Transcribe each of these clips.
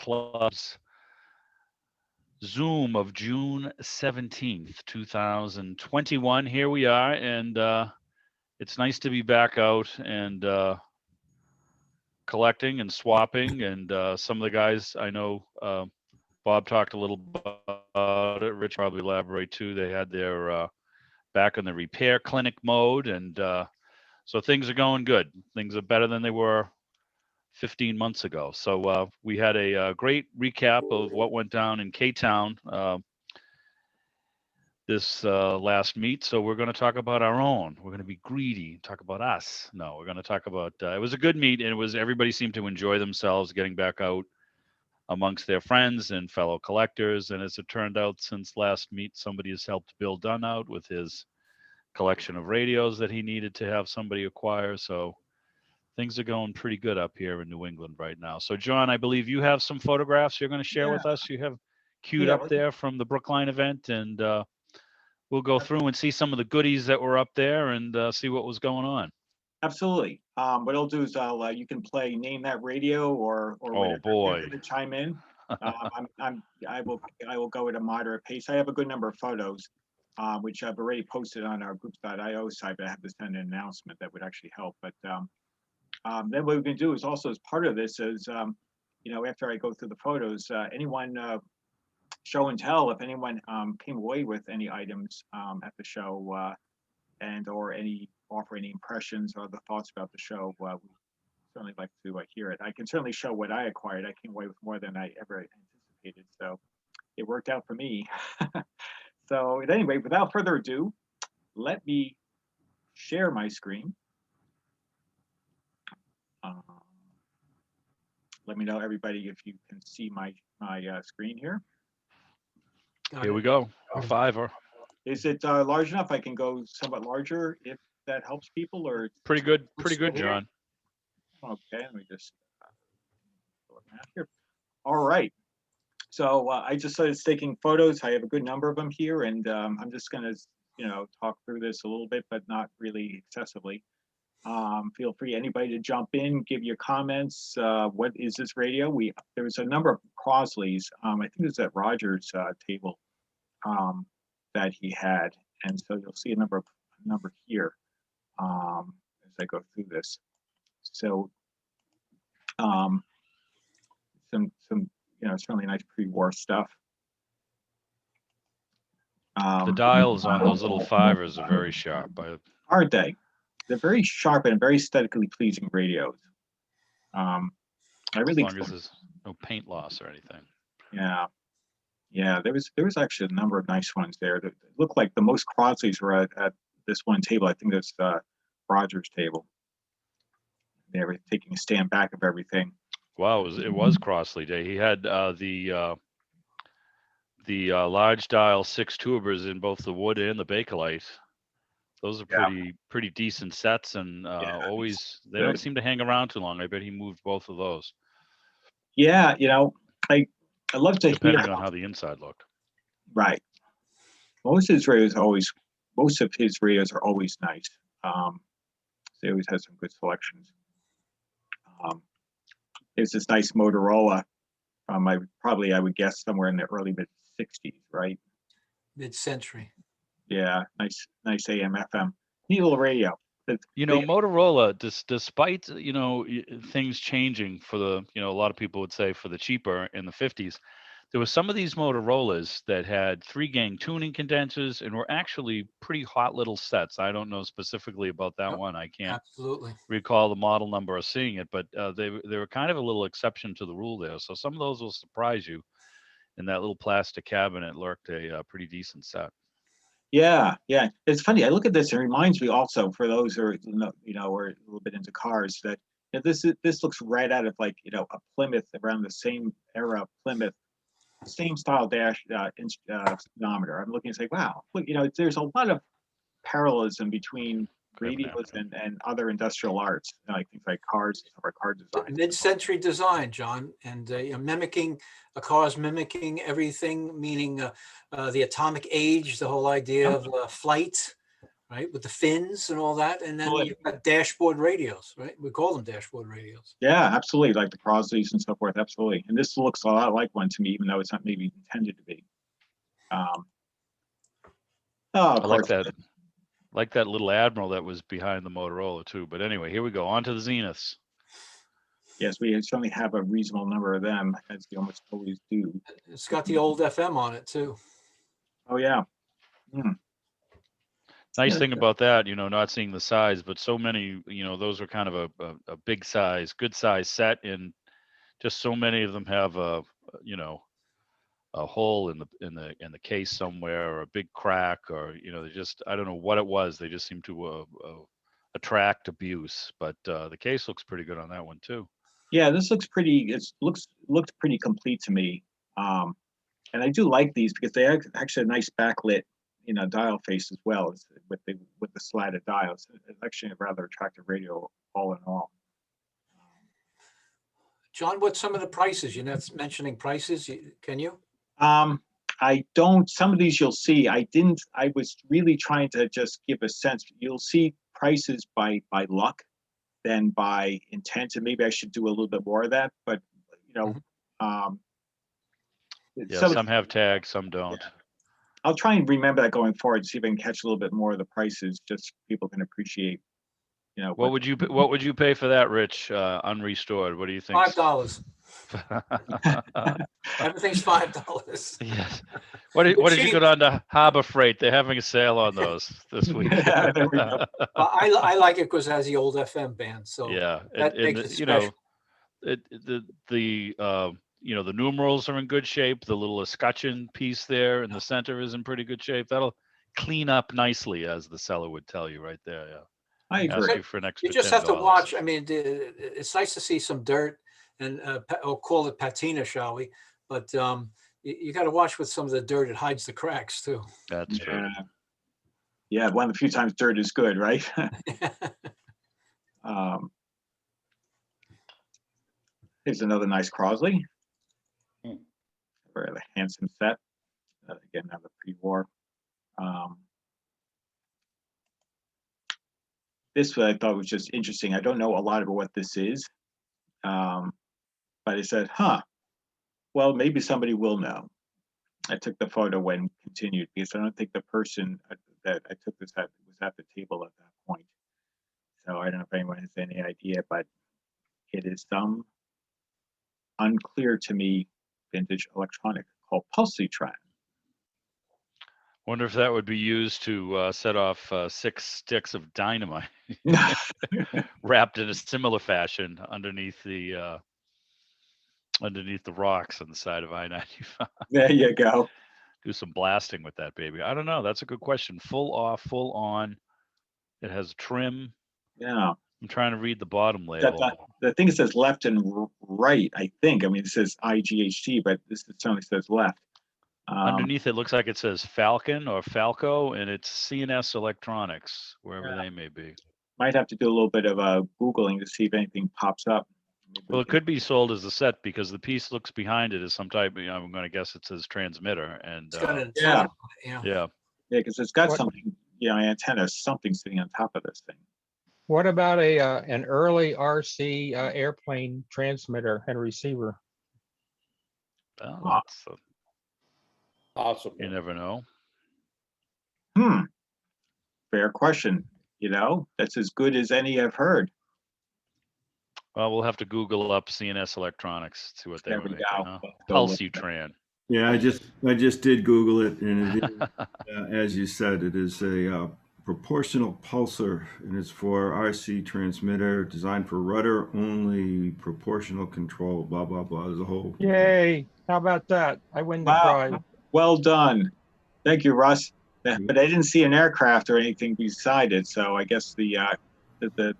Club's Zoom of June 17th, 2021. Here we are, and it's nice to be back out and collecting and swapping. And some of the guys I know, Bob talked a little about it. Rich probably elaborate too. They had their back in the repair clinic mode, and so things are going good. Things are better than they were 15 months ago. So we had a great recap of what went down in K-Town this last meet. So we're going to talk about our own. We're going to be greedy, talk about us. No, we're going to talk about, it was a good meet, and it was, everybody seemed to enjoy themselves getting back out amongst their friends and fellow collectors. And as it turned out, since last meet, somebody has helped Bill Dunn out with his collection of radios that he needed to have somebody acquire. So things are going pretty good up here in New England right now. So John, I believe you have some photographs you're going to share with us. You have queued up there from the Brookline event, and we'll go through and see some of the goodies that were up there and see what was going on. Absolutely. What I'll do is you can play Name That Radio or oh boy, to chime in. I will go at a moderate pace. I have a good number of photos, which I've already posted on our groups.io site, but I have to send an announcement that would actually help. But then what we can do is also, as part of this, is after I go through the photos, anyone show and tell if anyone came away with any items at the show and or offer any impressions or the thoughts about the show. We certainly like to hear it. I can certainly show what I acquired. I came away with more than I ever anticipated, so it worked out for me. So anyway, without further ado, let me share my screen. Let me know, everybody, if you can see my screen here. Here we go. A fiver. Is it large enough? I can go somewhat larger if that helps people, or pretty good, John. Okay, let me just look at here. All right. So I just started taking photos. I have a good number of them here, and I'm just going to talk through this a little bit, but not really excessively. Feel free, anybody, to jump in, give your comments. What is this radio? There was a number of Crosleys. I think it was at Roger's table that he had, and so you'll see a number here as I go through this. So some certainly nice pre-war stuff. The dials on those little fivers are very sharp. Aren't they? They're very sharp and very aesthetically pleasing radios. I really, as long as there's no paint loss or anything. Yeah. There was actually a number of nice ones there. It looked like the most Crosleys were at this one table. I think that's Roger's table. They were taking a stand back of everything. Wow, it was Crossley Day. He had the large dial 6 tubers in both the wood and the Bakelite. Those are pretty decent sets, and always they don't seem to hang around too long. I bet he moved both of those. Yeah, I love to depending on how the inside looked. Right. Most of his radios are always nice. They always have some good selections. There's this nice Motorola. I would guess somewhere in the early mid-60s, right? Mid-century. Yeah, nice AM FM. Neat little radio. Motorola, despite things changing for the a lot of people would say for the cheaper in the 50s, there were some of these Motorola's that had 3-gang tuning condensers and were actually pretty hot little sets. I don't know specifically about that one. I can't recall the model number or seeing it, but they were kind of a little exception to the rule there. So some of those will surprise you. In that little plastic cabinet lurked a pretty decent set. Yeah. It's funny. I look at this. It reminds me also, for those who are, are a little bit into cars, that this looks right out of a Plymouth, around the same era Plymouth, same style dash speedometer. I'm looking and say, wow, look, there's a lot of parallelism between radios and other industrial arts, like things like cars or car design. Mid-century design, John, and cars mimicking everything, meaning the atomic age, the whole idea of flight, right? With the fins and all that. And then Absolutely. you've got dashboard radios, right? We call them dashboard radios. Yeah, absolutely. Like the Crosleys and so forth. Absolutely. And this looks a lot like one to me, even though it's not maybe intended to be. Oh, of I like course. that. Like that little Admiral that was behind the Motorola too. But anyway, here we go. On to the Zeniths. Yes, we certainly have a reasonable number of them, as we almost always do. It's got the old FM on it too. Oh, yeah. Nice Yeah. thing about that, not seeing the size, but so many, those are kind of a big size, good size set, and just so many of them have a hole in the case somewhere, or a big crack, or they just, I don't know what it was. They just seem to attract abuse. But the case looks pretty good on that one too. Yeah, this looks pretty. Looked pretty complete to me, and I do like these because they actually a nice backlit, dial face as well with the slatted dials. It's actually a rather attractive radio, all in all. John, what's some of the prices? You're not mentioning prices. Can you? I don't. Some of these you'll see. I didn't. I was really trying to just give a sense. You'll see prices by luck than by intent, and maybe I should do a little bit more of that. But some have tags, some don't. Yeah. I'll try and remember that going forward. See if I can catch a little bit more of the prices, just so people can appreciate. What would you pay for that, Rich? Unrestored. What do you think? $5. Everything's $5. Yes. What did you go on to Harbor Freight? They're having a sale on those this week. Yeah, there we go. I like it because it has the old FM band. So yeah, that makes it special. The numerals are in good shape. The little escutcheon piece there in the center is in pretty good shape. That'll clean up nicely, as the seller would tell you right there. Yeah. I Ask agree. you for an extra You just have to $10. watch. I mean, it's nice to see some dirt, and I'll call it patina, shall we? But you got to watch with some of the dirt. It hides the cracks too. That's true. Yeah, one of the few times dirt is good, right? Here's another nice Crosley. Very handsome set. Again, another pre-war. This I thought was just interesting. I don't know a lot about what this is, but I said, well, maybe somebody will know. I took the photo when continued because I don't think the person that I took this at was at the table at that point. So I don't know if anyone has any idea, but it is some unclear to me vintage electronic called Pulsitran. Wonder if that would be used to set off 6 sticks of dynamite wrapped in a similar fashion underneath the rocks on the side of I-95. There you go. Do some blasting with that baby. I don't know. That's a good question. Full off, full on. It has trim. Yeah. I'm trying to read the bottom label. The thing that says left and right, I think. I mean, it says IGHT, but this certainly says left. Underneath it looks like it says Falcon or Falco, and it's CNS Electronics, wherever they may be. Might have to do a little bit of Googling to see if anything pops up. Well, it could be sold as a set because the piece looks behind it as some type. I'm going to guess it says transmitter, and It's got an yeah, antenna. yeah. because it's got something, an antenna, something sitting on top of this thing. What about an early RC airplane transmitter and receiver? Well, Possible. you never know. Fair question. That's as good as any I've heard. Well, we'll have to Google up CNS Electronics, see what they There were we making. go. Huh? Go with it. Pulsitran. Yeah, I just did Google it, and it is, as you said, it is a proportional pulsar, and it's for RC transmitter designed for rudder only, proportional control. Blah blah blah. There's a whole. Yay! How about that? I win the Wow. prize. Well done. Thank you, Russ. But I didn't see an aircraft or anything beside it, so I guess the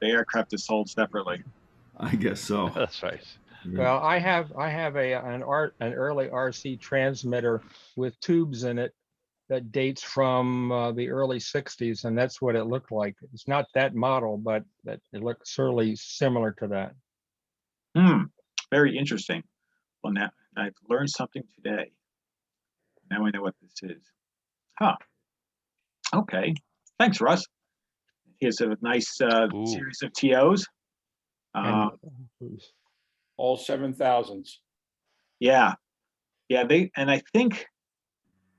aircraft is sold separately. I guess so. That's right. Well, I have an early RC transmitter with tubes in it that dates from the early '60s, and that's what it looked like. It's not that model, but it looks certainly similar to that. Very interesting. Well, now I've learned something today. Now I know what this is. Okay. Thanks, Russ. He has a nice Ooh. series of TOs. And All 7,000s. Yeah, yeah. I think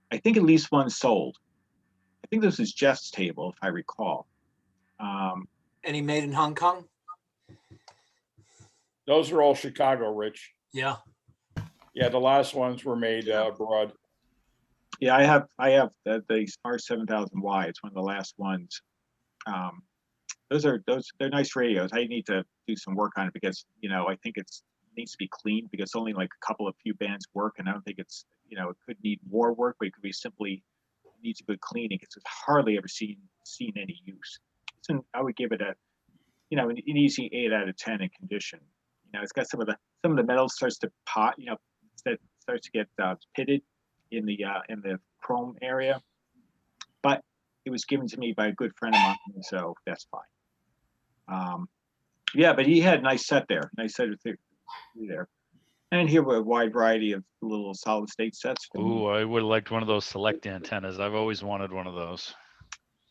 at least one sold. I think this is Jeff's table, if I recall. Any made in Hong Kong? Those are all Chicago, Rich. Yeah. Yeah, the last ones were made abroad. Yeah, I have the R7000Y. It's one of the last ones. They're nice radios. I need to do some work on it because I think it needs to be cleaned because only like a few bands work, and I don't think it's it could need more work, but it could be simply needs a good cleaning because it's hardly ever seen any use. So I would give it a an easy 8 out of 10 in condition. It's got some of the metal starts to pot, that starts to get pitted in the chrome area, but it was given to me by a good friend of mine, so that's fine. Yeah, but he had a nice set there, there. And here were a wide variety of little solid state sets. Ooh, I would have liked one of those select antennas. I've always wanted one of those.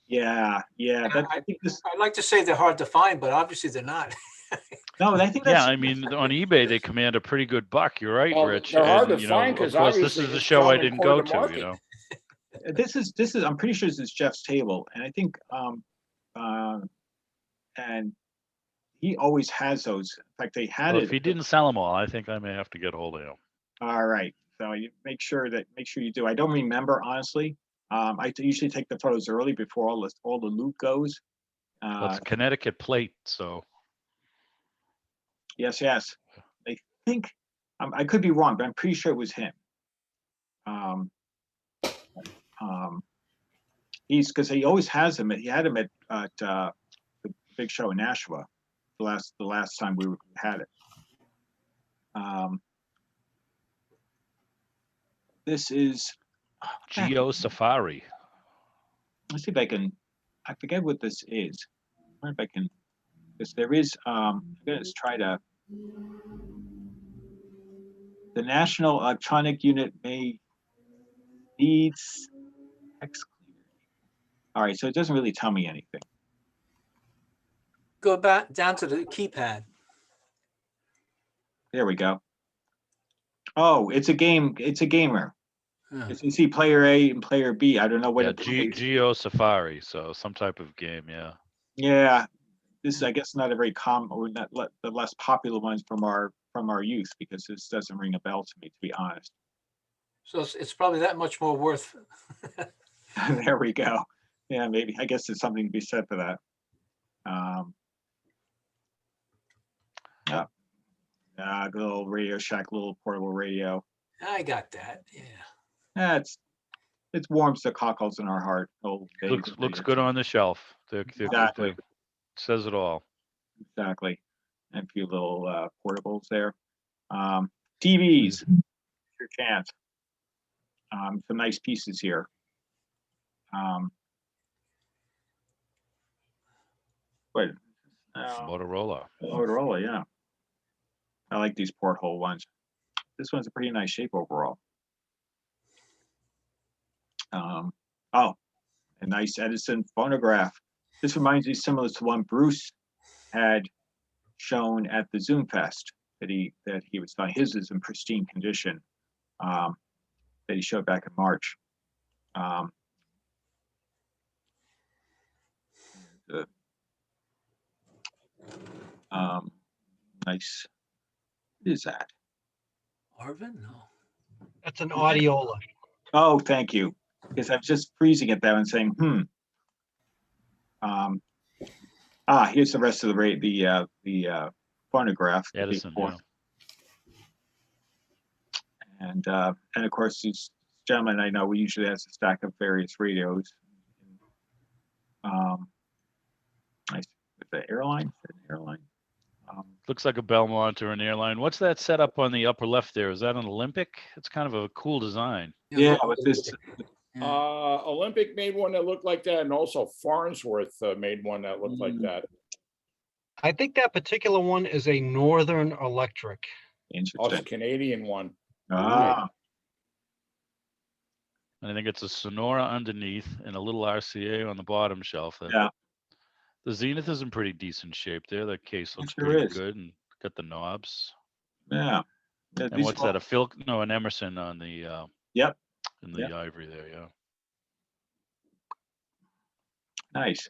Yeah. I'd like to say they're hard to find, but obviously they're not. No, I think that's. Yeah, I mean, on eBay they command a pretty good buck. You're right, Well, Rich. they're hard And, to find of because course, this obviously is the it's show I common didn't core go to to. market. This is. I'm pretty sure this is Jeff's table, and I think, and he always has those. In fact, they had Well, it. if he didn't sell them all, I think I may have to get hold of him. All right. So you make sure you do. I don't remember honestly. I usually take the photos early before all the loot goes. Well, it's Connecticut plate, so. Yes. I think I could be wrong, but I'm pretty sure it was him. He's because he always has them. He had them at the big show in Nashua, the last time we had it. This is Geo Safari. Let's see if I can. I forget what this is. I wonder if I can. Because there is. I'm gonna just try to. The National Electronic Unit needs X cleaner. All right, so it doesn't really tell me anything. Go back down to the keypad. There we go. Oh, it's a game. It's a gamer. Huh. You see player A and player B. I don't know what Yeah, it plays. Geo Safari, so some type of game, yeah. Yeah, this is, I guess, not a very common, or not the less popular ones from our youth, because this doesn't ring a bell to me, to be honest. So it's probably that much more worth. There we go. Yeah, maybe. I guess there's something to be said for that. Yeah, good little Radio Shack, little portable radio. I got that. Yeah. Yeah, it warms the cockles in our heart. Old days of Looks radio. good on the shelf. Exactly. Says it all. Exactly. And a few little portables there. TVs, your chance. Some nice pieces here. Wait, Motorola. Motorola, yeah. I like these porthole ones. This one's a pretty nice shape overall. Oh, a nice Edison phonograph. This reminds me similar to one Bruce had shown at the Zoom Fest that he was selling. His is in pristine condition, that he showed back in March. Nice. What is that? Arvin? No. That's an audiola. Oh, thank you. Because I was just freezing at that and saying, here's the rest of the phonograph. Edison, yeah. And of course, these gentlemen I know, we usually have a stack of various radios. Nice. The airline. Looks like a Belmont or an airline. What's that set up on the upper left there? Is that an Olympic? It's kind of a cool design. Yeah, but this. Olympic made one that looked like that, and also Farnsworth made one that looked like that. I think that particular one is a Northern Electric. Also Interesting. Canadian one. Ah, And I think it's a Sonora underneath and a little RCA on the bottom shelf. Yeah. The Zenith is in pretty decent shape there. That case looks sure pretty is. good and got the knobs. Yeah. And These what's are all- that? A Phil? No, an Emerson on the Yep. in the Yep. ivory there. Yeah. Nice.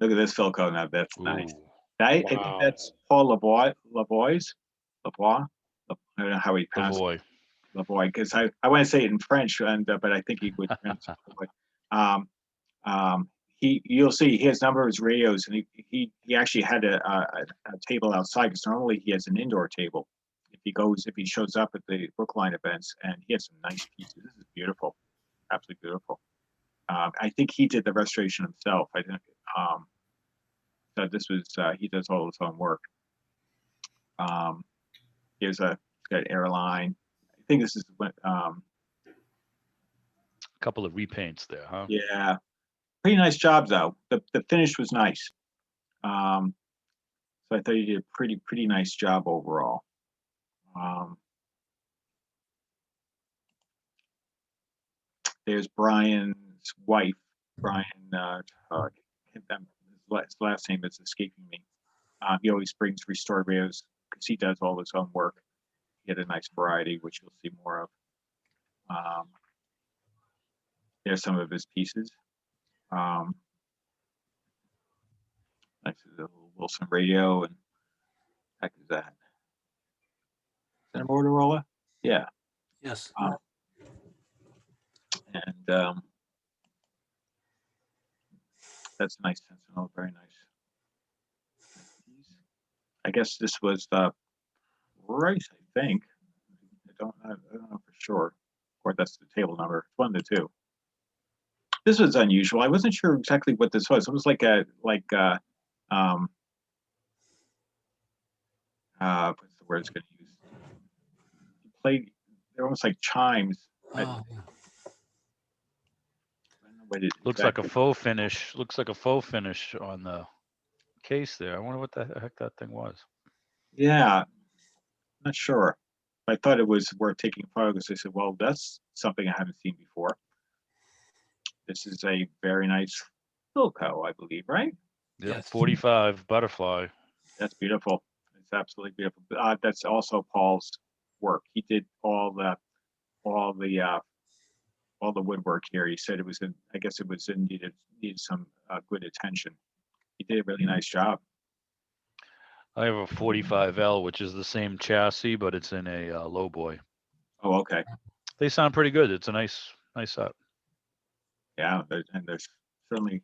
Look at this Philco now. That's nice. Ooh. I think Wow. that's Paul Lavoie. I don't know how he pronounces Savoy. Lavoie, because I want to say it in French, and but I think he would pronounce it Lavoie. You'll see he has a number of his radios, and he actually had a table outside, because normally he has an indoor table. If he shows up at the Brookline events, and he has some nice pieces. This is beautiful, absolutely beautiful. I think he did the restoration himself. I think so. This was he does all his own work. Here's got airline. I think this is what. A couple of repaints there, huh? Yeah, pretty nice job though. The finish was nice. So I thought he did a pretty nice job overall. There's Brian's wife, Brian. His last name is escaping me. He always brings restored radios because he does all his own work. He had a nice variety, which you'll see more of. There's some of his pieces. Nice little Wilson radio, and heck is that? Is that a Motorola? Yeah. Yes. And that's a nice Sentinel, very nice. I guess this was the Rice, I think. I don't know for sure. Or that's the table number. It's one of the two. This was unusual. I wasn't sure exactly what this was. It was like what's the word it's going to use? You played. They're almost like chimes. Oh, yeah. Looks like a faux finish. Looks like a faux finish on the case there. I wonder what the heck that thing was. Yeah, not sure. I thought it was worth taking photos. I said, well, that's something I haven't seen before. This is a very nice Philco, I believe, right? Yeah, Yes. 45 butterfly. That's beautiful. It's absolutely beautiful. That's also Paul's work. He did all the woodwork here. He said it was in. I guess it was in needed some good attention. He did a really nice job. I have a 45L, which is the same chassis, but it's in a low boy. Oh, okay. They sound pretty good. It's a nice set. Yeah, and there's certainly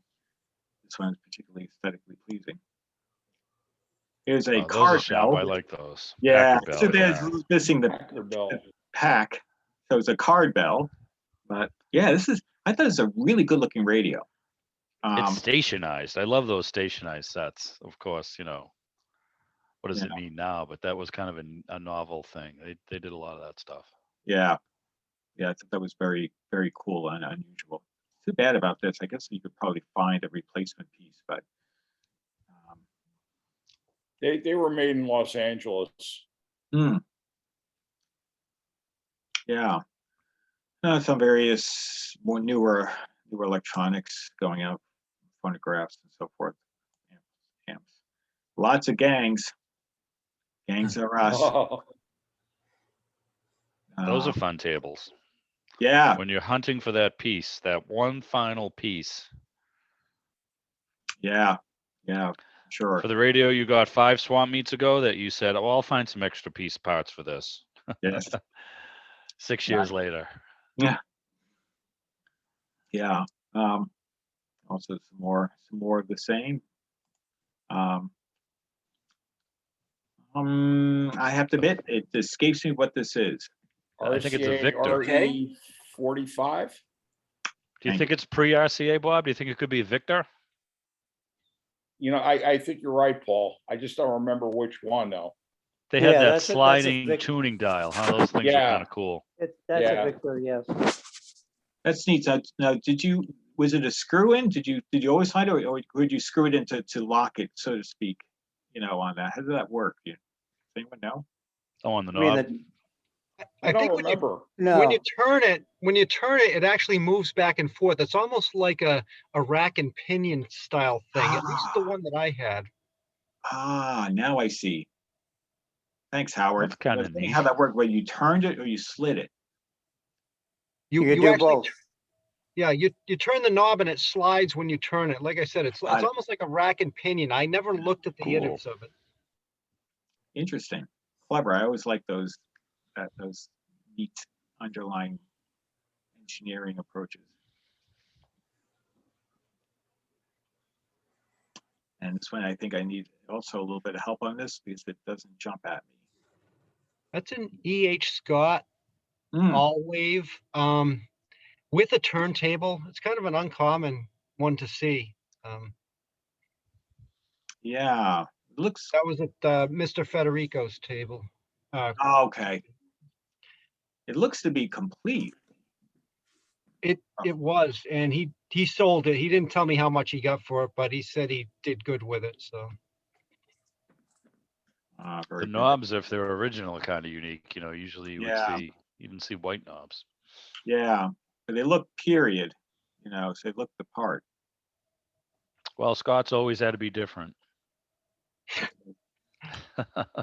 this one is particularly aesthetically pleasing. Here's a Oh, those are card sharp. bell. I like those. Yeah, Packer so bell, there's yeah. missing the Packer bell. pack. So it's a card bell, but yeah, I thought it's a really good looking radio. It's stationized. I love those stationized sets. Of course, what does it mean now? But that was kind of a novel thing. They did a lot of that stuff. Yeah, I thought that was very, very cool and unusual. Too bad about this. I guess you could probably find a replacement piece, but They were made in Los Angeles. yeah. Some various more newer electronics going out, phonographs and so forth. Amps. Lots of gangs. Gangs are us. Those are fun tables. Yeah. When you're hunting for that piece, that one final piece. Yeah. Sure. For the radio, you got 5 swamp meets ago that you said, "Oh, I'll find some extra piece parts for this." Yes. 6 years later. Yeah. Also some more of the same. I have to admit, it escapes me what this is. I think it's a Victor. Okay. 45. Do you think it's pre-RCA, Bob? Do you think it could be a Victor? I think you're right, Paul. I just don't remember which one though. They had Yeah, that that's a sliding Victor. tuning dial, huh? Those things are Yeah. kind of cool. That's Yeah. a Victor, yes. That's neat. Now, was it a screw in? Did you always find it, or would you screw it in to lock it, so to speak? On that. How did that work? Does anyone know? Oh, on the I mean, knob. I don't think remember. when you turn it, it actually moves back and forth. It's almost like a rack and pinion style thing, at least the one that I had. Now I see. Thanks, Howard. That's kinda I was thinking neat. how that worked, whether you turned it or you slid it. You You do actually, both. yeah, you turn the knob and it slides when you turn it. Like I said, it's Got it. almost like a rack and pinion. I never looked at the Cool. innards of it. Interesting. Clever. I always like those neat underlying engineering approaches. And this one, I think I need also a little bit of help on this because it doesn't jump at me. That's an E.H. Scott Mm, all wave with a turntable. It's kind of an uncommon one to see. yeah, it looks That was at Mr. Federico's table. okay. It looks to be complete. It was, and he sold it. He didn't tell me how much he got for it, but he said he did good with it. So Very The good. knobs, if they're original, are kind of unique. You know, usually you Yeah. would see, even see white knobs. Yeah, but they look period, you know, so they look the part. Well, Scott's always had to be different.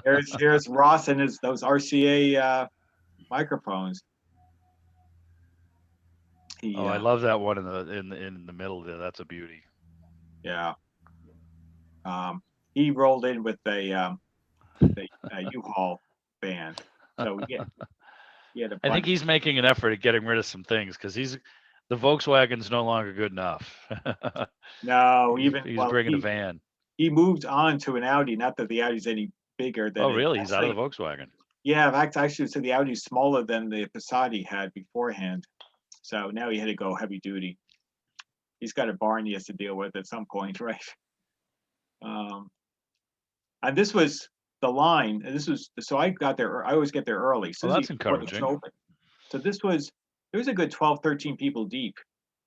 Here's Ross and those RCA microphones. He, Oh, I love that one in the middle there. That's a beauty. yeah. He rolled in with a U-Haul van, so he had a I think bunch. he's making an effort at getting rid of some things because the Volkswagen's no longer good enough. No, he's well, bringing a van. he moved on to an Audi. Not that the Audi's any bigger than. Oh, really? He's out of the Volkswagen. Yeah, in fact, actually, so the Audi's smaller than the Passat he had beforehand. So now he had to go heavy duty. He's got a barn he has to deal with at some point, right? And this was the line, and this was, so I got there, I always get there early. So Well, this is that's before the encouraging. show opened. So there was a good 12, 13 people deep.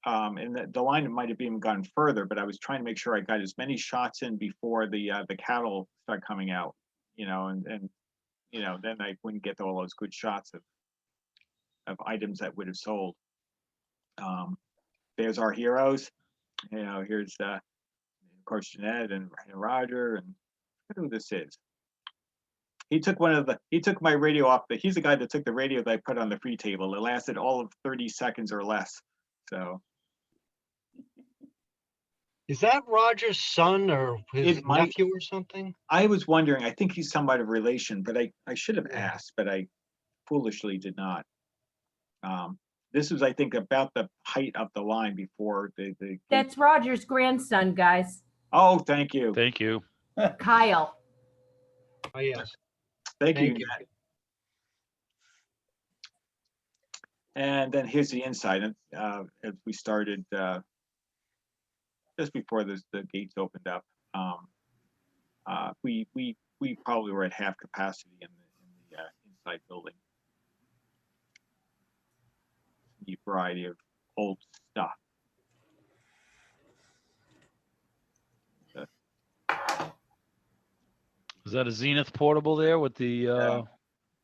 And the line might have even gone further, but I was trying to make sure I got as many shots in before the cattle start coming out, you know, and you know, then I wouldn't get all those good shots of items that would have sold. There's our heroes. You know, here's of course Jeanette and Roger, and I don't know who this is. He took my radio off. He's the guy that took the radio that I put on the free table. It lasted all of 30 seconds or less. So is that Roger's son or his It might- nephew or something? I was wondering, I think he's somewhat of relation, but I should have Yeah. asked, but I foolishly did not. This was, I think, about the height of the line before the That's Roger's grandson, guys. Oh, thank you. Thank you. Kyle. Oh, yes. Thank you. Thank you. Nat. And then here's the inside. As we started just before the gates opened up, we probably were at half capacity in the inside building. A variety of old stuff. Is that a Zenith portable there with the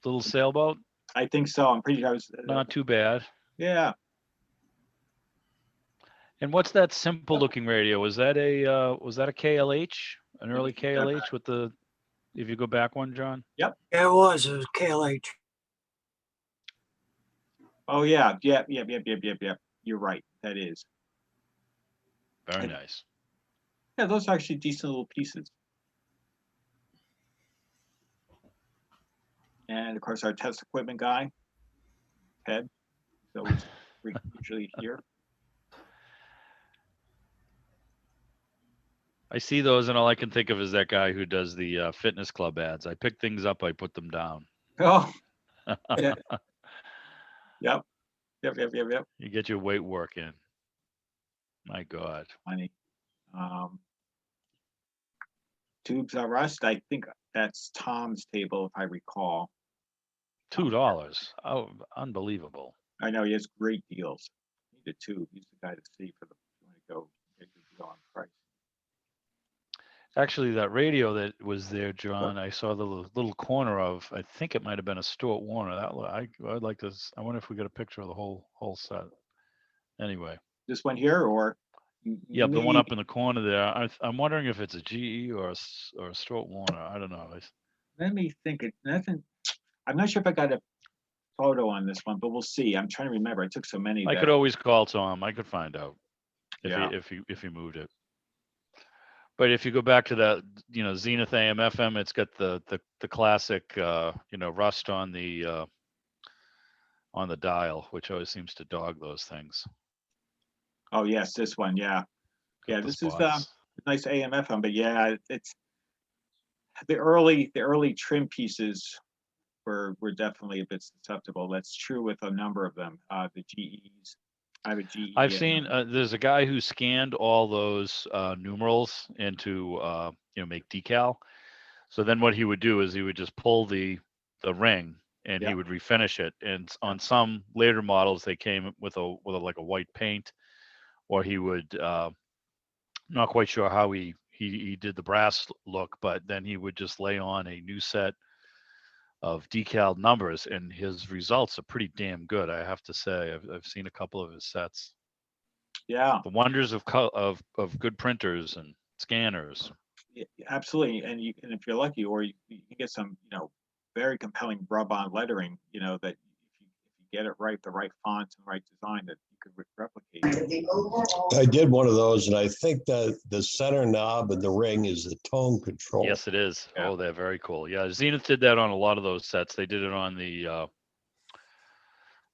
little sailboat? I think so. I'm pretty sure I was. Not too bad. Yeah. And what's that simple looking radio? Was that a KLH? An early KLH with the, if you go back one, John? Yeah, it was KLH. Oh yeah. Yep. You're right. That is. Very nice. Yeah, those are actually decent little pieces. And of course, our test equipment guy, Ted. So we're usually here. I see those and all I can think of is that guy who does the fitness club ads. I pick things up, I put them down. Oh. Yeah. Yep. You get your weight work in. My God. Funny. Tubes are rust. I think that's Tom's table, if I recall. $2. Oh, unbelievable. I know he has great deals. Need a tube. He's the guy to see for the. You want to go get a good deal on price. Actually, that radio that was there, John, I saw the little corner of. I think it might have been a Stuart Warner. I'd like to. I wonder if we got a picture of the whole set. Anyway. This one here, or? Yeah, the one Maybe- up in the corner there. I'm wondering if it's a GE or a Stuart Warner. I don't know. Let me think. It nothing. I'm not sure if I got a photo on this one, but we'll see. I'm trying to remember. I took so many. I that- could always call Tom. I could find out Yeah. if he moved it. But if you go back to that, Zenith AM FM, it's got the classic, rust on the dial, which always seems to dog those things. Oh yes, this one. Yeah. Got Yeah. the This is spots. nice AM FM, but yeah, it's the early trim pieces were definitely a bit susceptible. That's true with a number of them. The GEs. I have a GE. I've and, seen there's a guy who scanned all those numerals into make decal. So then what he would do is he would just pull the ring and he Yeah. would refinish it. And on some later models they came with like a white paint, or he would not quite sure how he did the brass look, but then he would just lay on a new set of decal numbers, and his results are pretty damn good. I have to say, I've seen a couple of his sets. Yeah. The wonders of good printers and scanners. Yeah, absolutely. And if you're lucky, or you get some, very compelling rub-on lettering, that if you get it right, the right font and right design, that you could replicate. I did one of those, and I think that the center knob and the ring is the tone control. Yes, it is. Yeah. Oh, they're very cool. Yeah, Zenith did that on a lot of those sets. They did it on the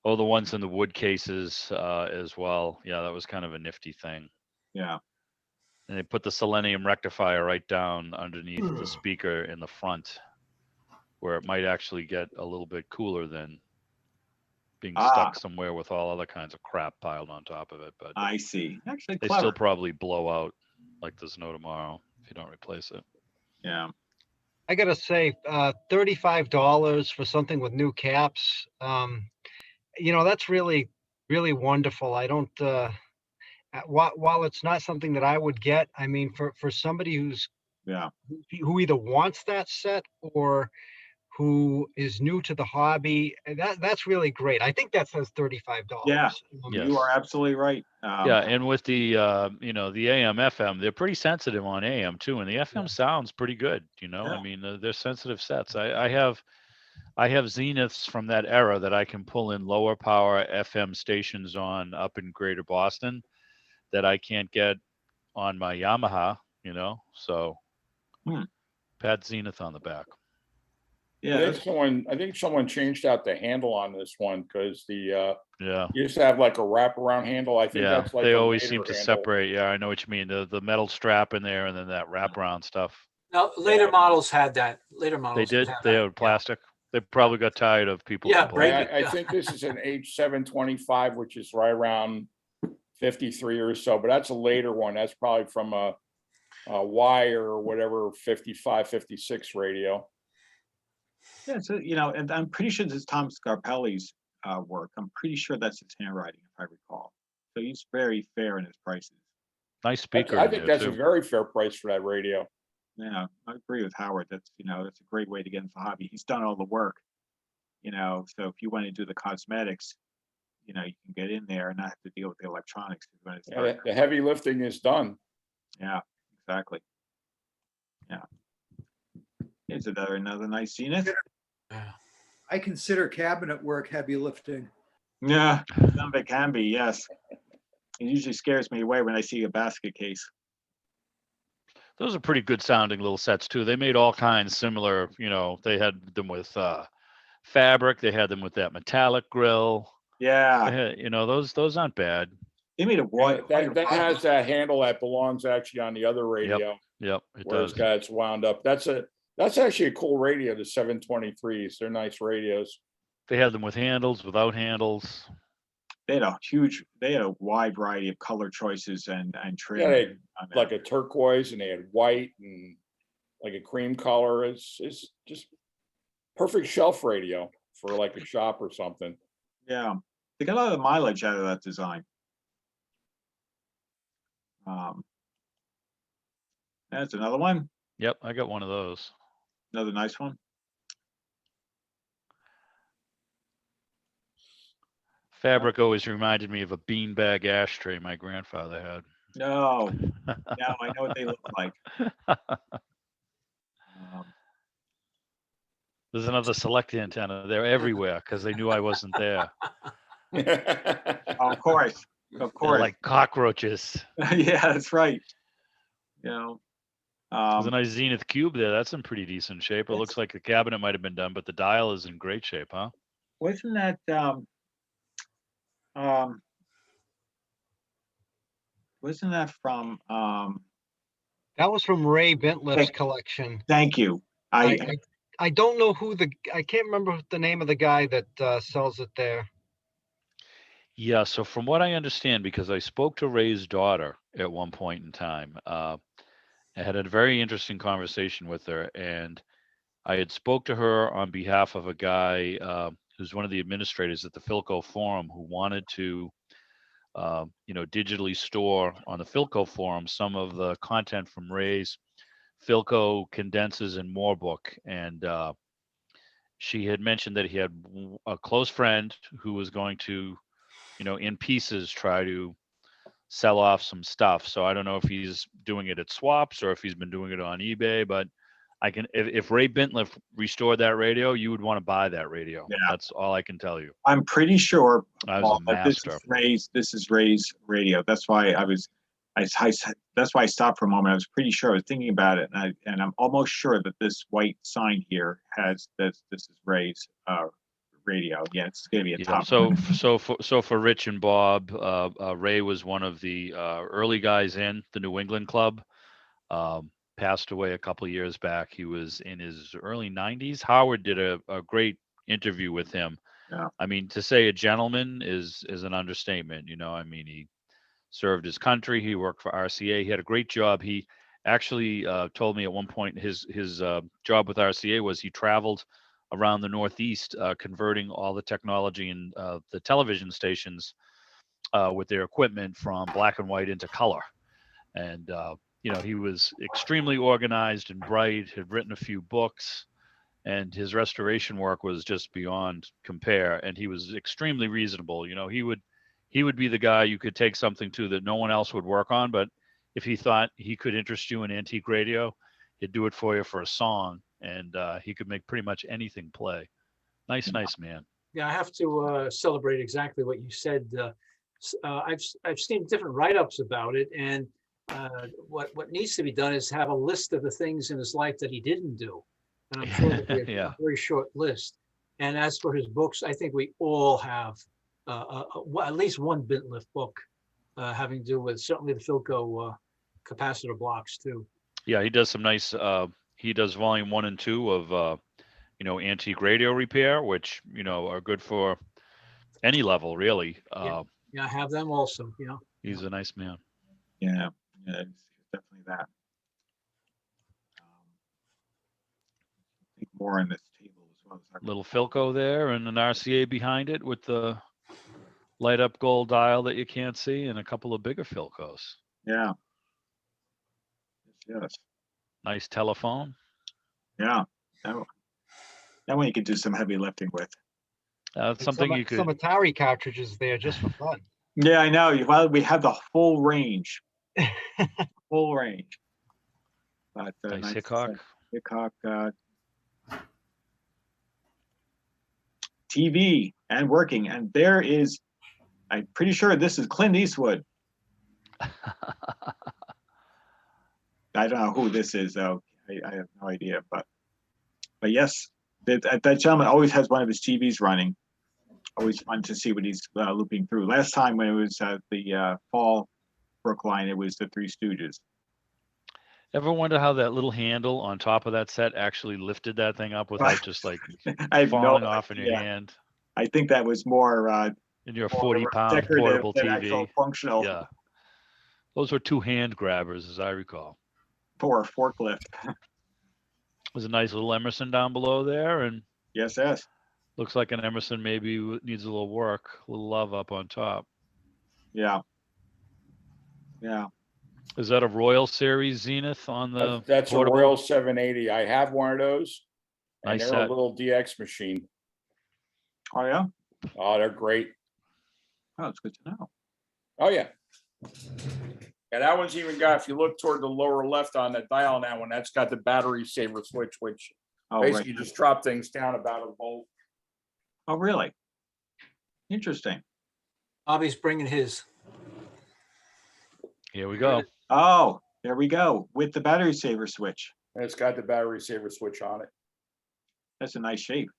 the ones in the wood cases as well. Yeah, that was kind of a nifty thing. Yeah. And they put the selenium rectifier right down underneath the speaker in the front, where it might actually get a little bit cooler than being stuck somewhere with all other kinds of crap piled on top of it. But I see. Actually, they clever. still probably blow out like there's no tomorrow if you don't replace it. Yeah. I gotta say, $35 for something with new caps. That's really, really wonderful. I don't, while it's not something that I would get, I mean, for somebody who either wants that set or who is new to the hobby, that's really great. I think that says $35. Yeah. Yes. You are absolutely right. Yeah, and with the the AM FM, they're pretty sensitive on AM too, and the FM sounds pretty good. Yeah. I mean, they're sensitive sets. I have Zeniths from that era that I can pull in lower power FM stations on up in Greater Boston that I can't get on my Yamaha. So Pat Zenith on the back. Yeah. I think someone changed out the handle on this one because the Yeah. you used to have like a wraparound handle. I think Yeah, that's like they a always later seem to handle. separate. Yeah, I know what you mean. The metal strap in there and then that wraparound stuff. Now, later models had that. Later They models. did. had They that. had plastic. They probably got tired of people. Yeah, complaining. break it. I think this is an H725, which is right around 53 or so, but that's a later one. That's probably from a wire or whatever 55, 56 radio. Yeah. So, and I'm pretty sure this is Tom Scarpelli's work. I'm pretty sure that's his handwriting, if I recall. So he's very fair in his prices. Nice speaker. I in think there, that's a too. very fair price for that radio. Yeah, I agree with Howard. That's a great way to get into the hobby. He's done all the work, so if you want to do the cosmetics, you can get in there and not have to deal with the electronics. When it's Yeah, the heavy lifting is done. Yeah, exactly. Yeah. Here's another nice Zenith. I consider cabinet work heavy lifting. Yeah, some of it can be, yes. It usually scares me away when I see a basket case. Those are pretty good sounding little sets too. They made all kinds similar. They had them with fabric. They had them with that metallic grill. Yeah. They had, those aren't bad. They made a white. That has that handle that belongs actually on the other radio. Yep, it where does. it's got it's wound up. That's actually a cool radio, the 723s. They're nice radios. They had them with handles, without handles. They had a wide variety of color choices and trim. Yeah, they had like a turquoise and they had white and like a cream color. It's just perfect shelf radio for like a shop or something. Yeah, they got a lot of mileage out of that design. That's another one. Yep, I got one of those. Another nice one. Fabric always reminded me of a beanbag ashtray my grandfather had. No, no, I know what they look like. There's another select antenna. They're everywhere because they knew I wasn't there. Of course, of They're course. like cockroaches. Yeah, that's right. You know, There's a nice Zenith Cube there. That's in pretty decent shape. It It's- looks like the cabinet might have been done, but the dial is in great shape, huh? wasn't that wasn't that from That was from Ray Bentliff's Thank- collection. thank you. I don't know who I can't remember the name of the guy that sells it there. Yeah, so from what I understand, because I spoke to Ray's daughter at one point in time, I had a very interesting conversation with her, and I had spoke to her on behalf of a guy who's one of the administrators at the Philco Forum who wanted to, digitally store on the Philco Forum some of the content from Ray's Philco Condenses and More book, and she had mentioned that he had a close friend who was going to, in pieces, try to sell off some stuff. So I don't know if he's doing it at swaps or if he's been doing it on eBay, but I can, if Ray Bentliff restored that radio, you would want to buy that radio. Yeah. That's all I can tell you. I'm pretty sure I was Paul, a that this master. is Ray's radio. That's why that's why I stopped for a moment. I was pretty sure. I was thinking about it, and I'm almost sure that this white sign here has this is Ray's radio. Yeah, it's gonna be a Yeah, top. so for Rich and Bob, Ray was one of the early guys in the New England Club. Passed away a couple of years back. He was in his early 90s. Howard did a great interview with him. Yeah. I mean, to say a gentleman is an understatement. I mean, he served his country. He worked for RCA. He had a great job. He actually told me at one point his job with RCA was he traveled around the Northeast, converting all the technology in the television stations with their equipment from black and white into color. And he was extremely organized and bright, had written a few books, and his restoration work was just beyond compare. And he was extremely reasonable. He would be the guy you could take something to that no one else would work on, but if he thought he could interest you in antique radio, he'd do it for you for a song, and he could make pretty much anything play. Nice man. Yeah, I have to celebrate exactly what you said. I've seen different write-ups about it, and what needs to be done is have a list of the things in his life that he didn't do, and I'm sure there'll be a very short list. And as for his books, I think we all have at least one Bentliff book having to do with certainly the Philco capacitor blocks too. Yeah, he does some nice. He does volume 1 and 2 of antique radio repair, which are good for any level, really. Yeah, I have them also. He's a nice man. Yeah, it's definitely that. I think more on this table as well. Little Philco there, and an RCA behind it with the light up gold dial that you can't see, and a couple of bigger Philcos. Yeah. Yes. Nice telephone. Yeah. That one you could do some heavy lifting with. That's something you could. Some Atari cartridges there just for fun. Yeah, I know. Well, we have the full range. Full range. But Nice Hickok. Hickok TV and working. And there is, I'm pretty sure this is Clint Eastwood. I don't know who this is though. I have no idea, but yes, that gentleman always has one of his TVs running. Always fun to see what he's looping through. Last time when it was the fall Brookline, it was the Three Stooges. Ever wonder how that little handle on top of that set actually lifted that thing up without just like I have falling no off in your idea. hand? I think that was more In your more 40-pound decorative portable than TV. actual functional. Yeah. Those were 2 hand grabbers, as I recall. For a forklift. There's a nice little Emerson down below there, and Yes. looks like an Emerson maybe needs a little work, a little love up on top. Yeah. Is that a Royal Series Zenith on the That's a portable? Royal 780. I have one of those. And Nice they're a set. little DX machine. Oh, yeah? Oh, they're great. Oh, it's good to know. Oh, yeah. And that one's even got, if you look toward the lower left on the dial on that one, that's got the battery saver switch, which Oh, basically right. just drop things down about a volt. Oh, really? Interesting. Bobby's bringing his. Here we go. Oh, there we go, with the battery saver switch. And it's got the battery saver switch on it. That's a nice shape.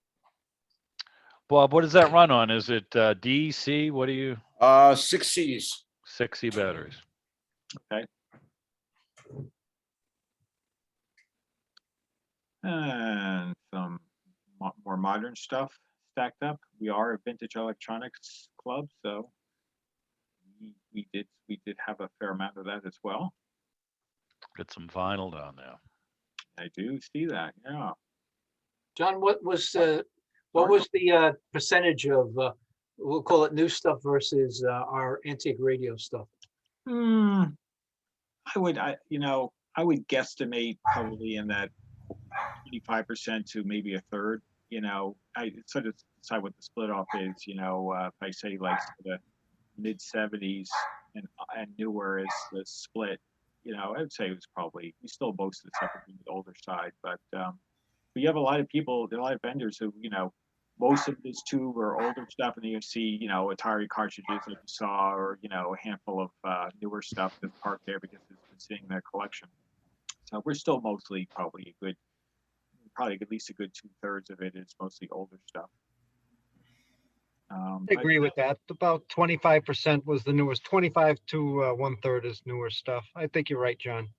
Bob, what does that run on? Is it D, C? What do you? 6 Cs. 6C batteries. Okay. And some more modern stuff stacked up. We are a vintage electronics club, so we did have a fair amount of that as well. Get some vinyl down there. I do see that. Yeah. John, what was the percentage of we'll call it new stuff versus our antique radio stuff? I would guesstimate probably in that 25% to maybe a third. I sort of decide what the split off is. If I say like the mid 70s and newer is the split, I would say it was probably, we still most of the stuff is the older side, but you have a lot of people, there are a lot of vendors who, most of this tube or older stuff, and then you see, Atari cartridges like you saw, or, a handful of newer stuff that's parked there because it's been sitting in their collection. So we're still mostly probably at least a good 2/3 of it is mostly older stuff. I agree with that. About 25% was the newest, 25 to 1/3 is newer stuff. I think you're right, John.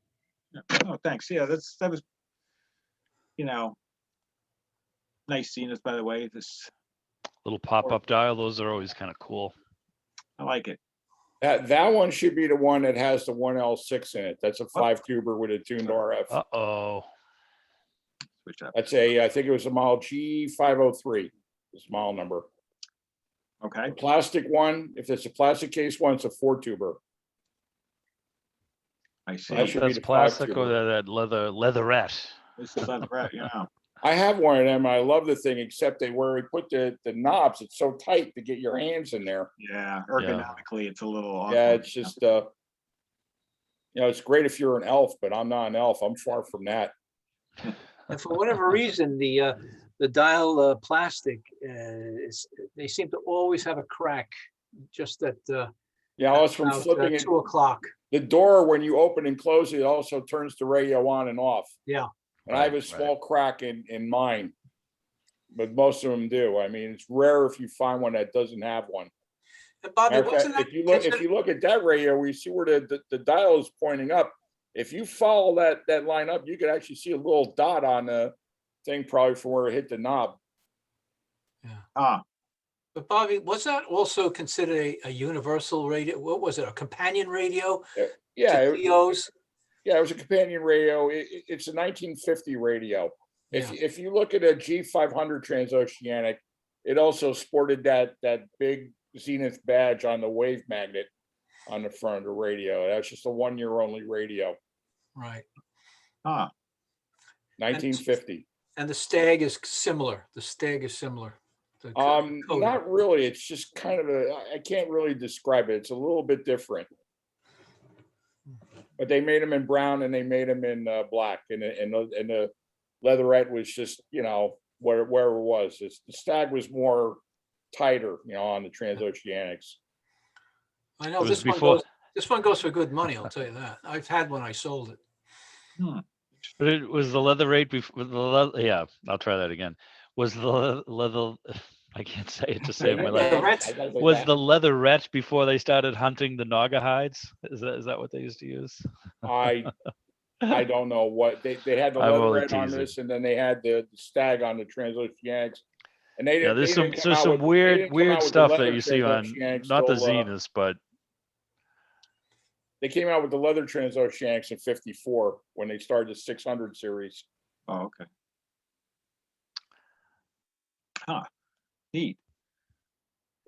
Oh, thanks. Yeah, that was, nice Zenith, by the way. This Little pop-up dial. Those are always kind of cool. I like it. That one should be the one that has the 1L6 in it. That's a 5-tuber with a tuned RF. Uh-oh. Switch up. That's I think it was a model G503, the small number. Okay. The plastic one, if it's a plastic case one, it's a 4-tuber. I see. That should be That's the plastic or 5-tuber. that leatherette. This is leatherette, yeah. I have one of them. I love the thing, except where we put the knobs, it's so tight to get your hands in there. Yeah, ergonomically, it's a little awkward. Yeah, it's just, it's great if you're an elf, but I'm not an elf. I'm far from that. And for whatever reason, the dial plastic they seem to always have a crack. Just that. Yeah, it's from about, flipping it. 2 o'clock. The door, when you open and close it, also turns the radio on and off. Yeah. And I have a Right, small crack in mine, but most of them do. I mean, it's rare if you find one that doesn't have one. And Bobby, Matter of wasn't fact, that if you look at that radio, we see where the dial is pointing up. If you follow that line up, you could actually see a little dot on the thing, probably from where it hit the knob. Ah, But Bobby, was that also considered a universal radio? What was it? A companion radio? Yeah, To POs? yeah, it was a companion radio. It's a 1950 radio. If you look at a G500 transoceanic, it also sported that big Zenith badge on the wave magnet on the front of the radio. That's just a 1-year only radio. Right. 1950. And the stag is similar. The stag is similar. The coding. Not really. It's just kind of I can't really describe it. It's a little bit different. But they made them in brown and they made them in black, and the leatherette was just, where it was. The stag was more tighter, on the transoceanics. I know It was this before- one goes for good money. I'll tell you that. I've had one. I sold it. But it was the leatherette before yeah, I'll try that again. Was the leather I can't say it to save my life. Leatherette? Was the leatherette before they started hunting the naga hides? Is that what they used to use? I don't know what they had the I'm only leatherette on teasing. this, and then they had the stag on the transoceanics. And they Yeah, didn't. there's they didn't come some out with- they weird didn't come out with the stuff that leather you see on transoceanics not the till, Zeniths, but They came out with the leather transoceanics in '54 when they started the 600 series. oh, okay. Neat.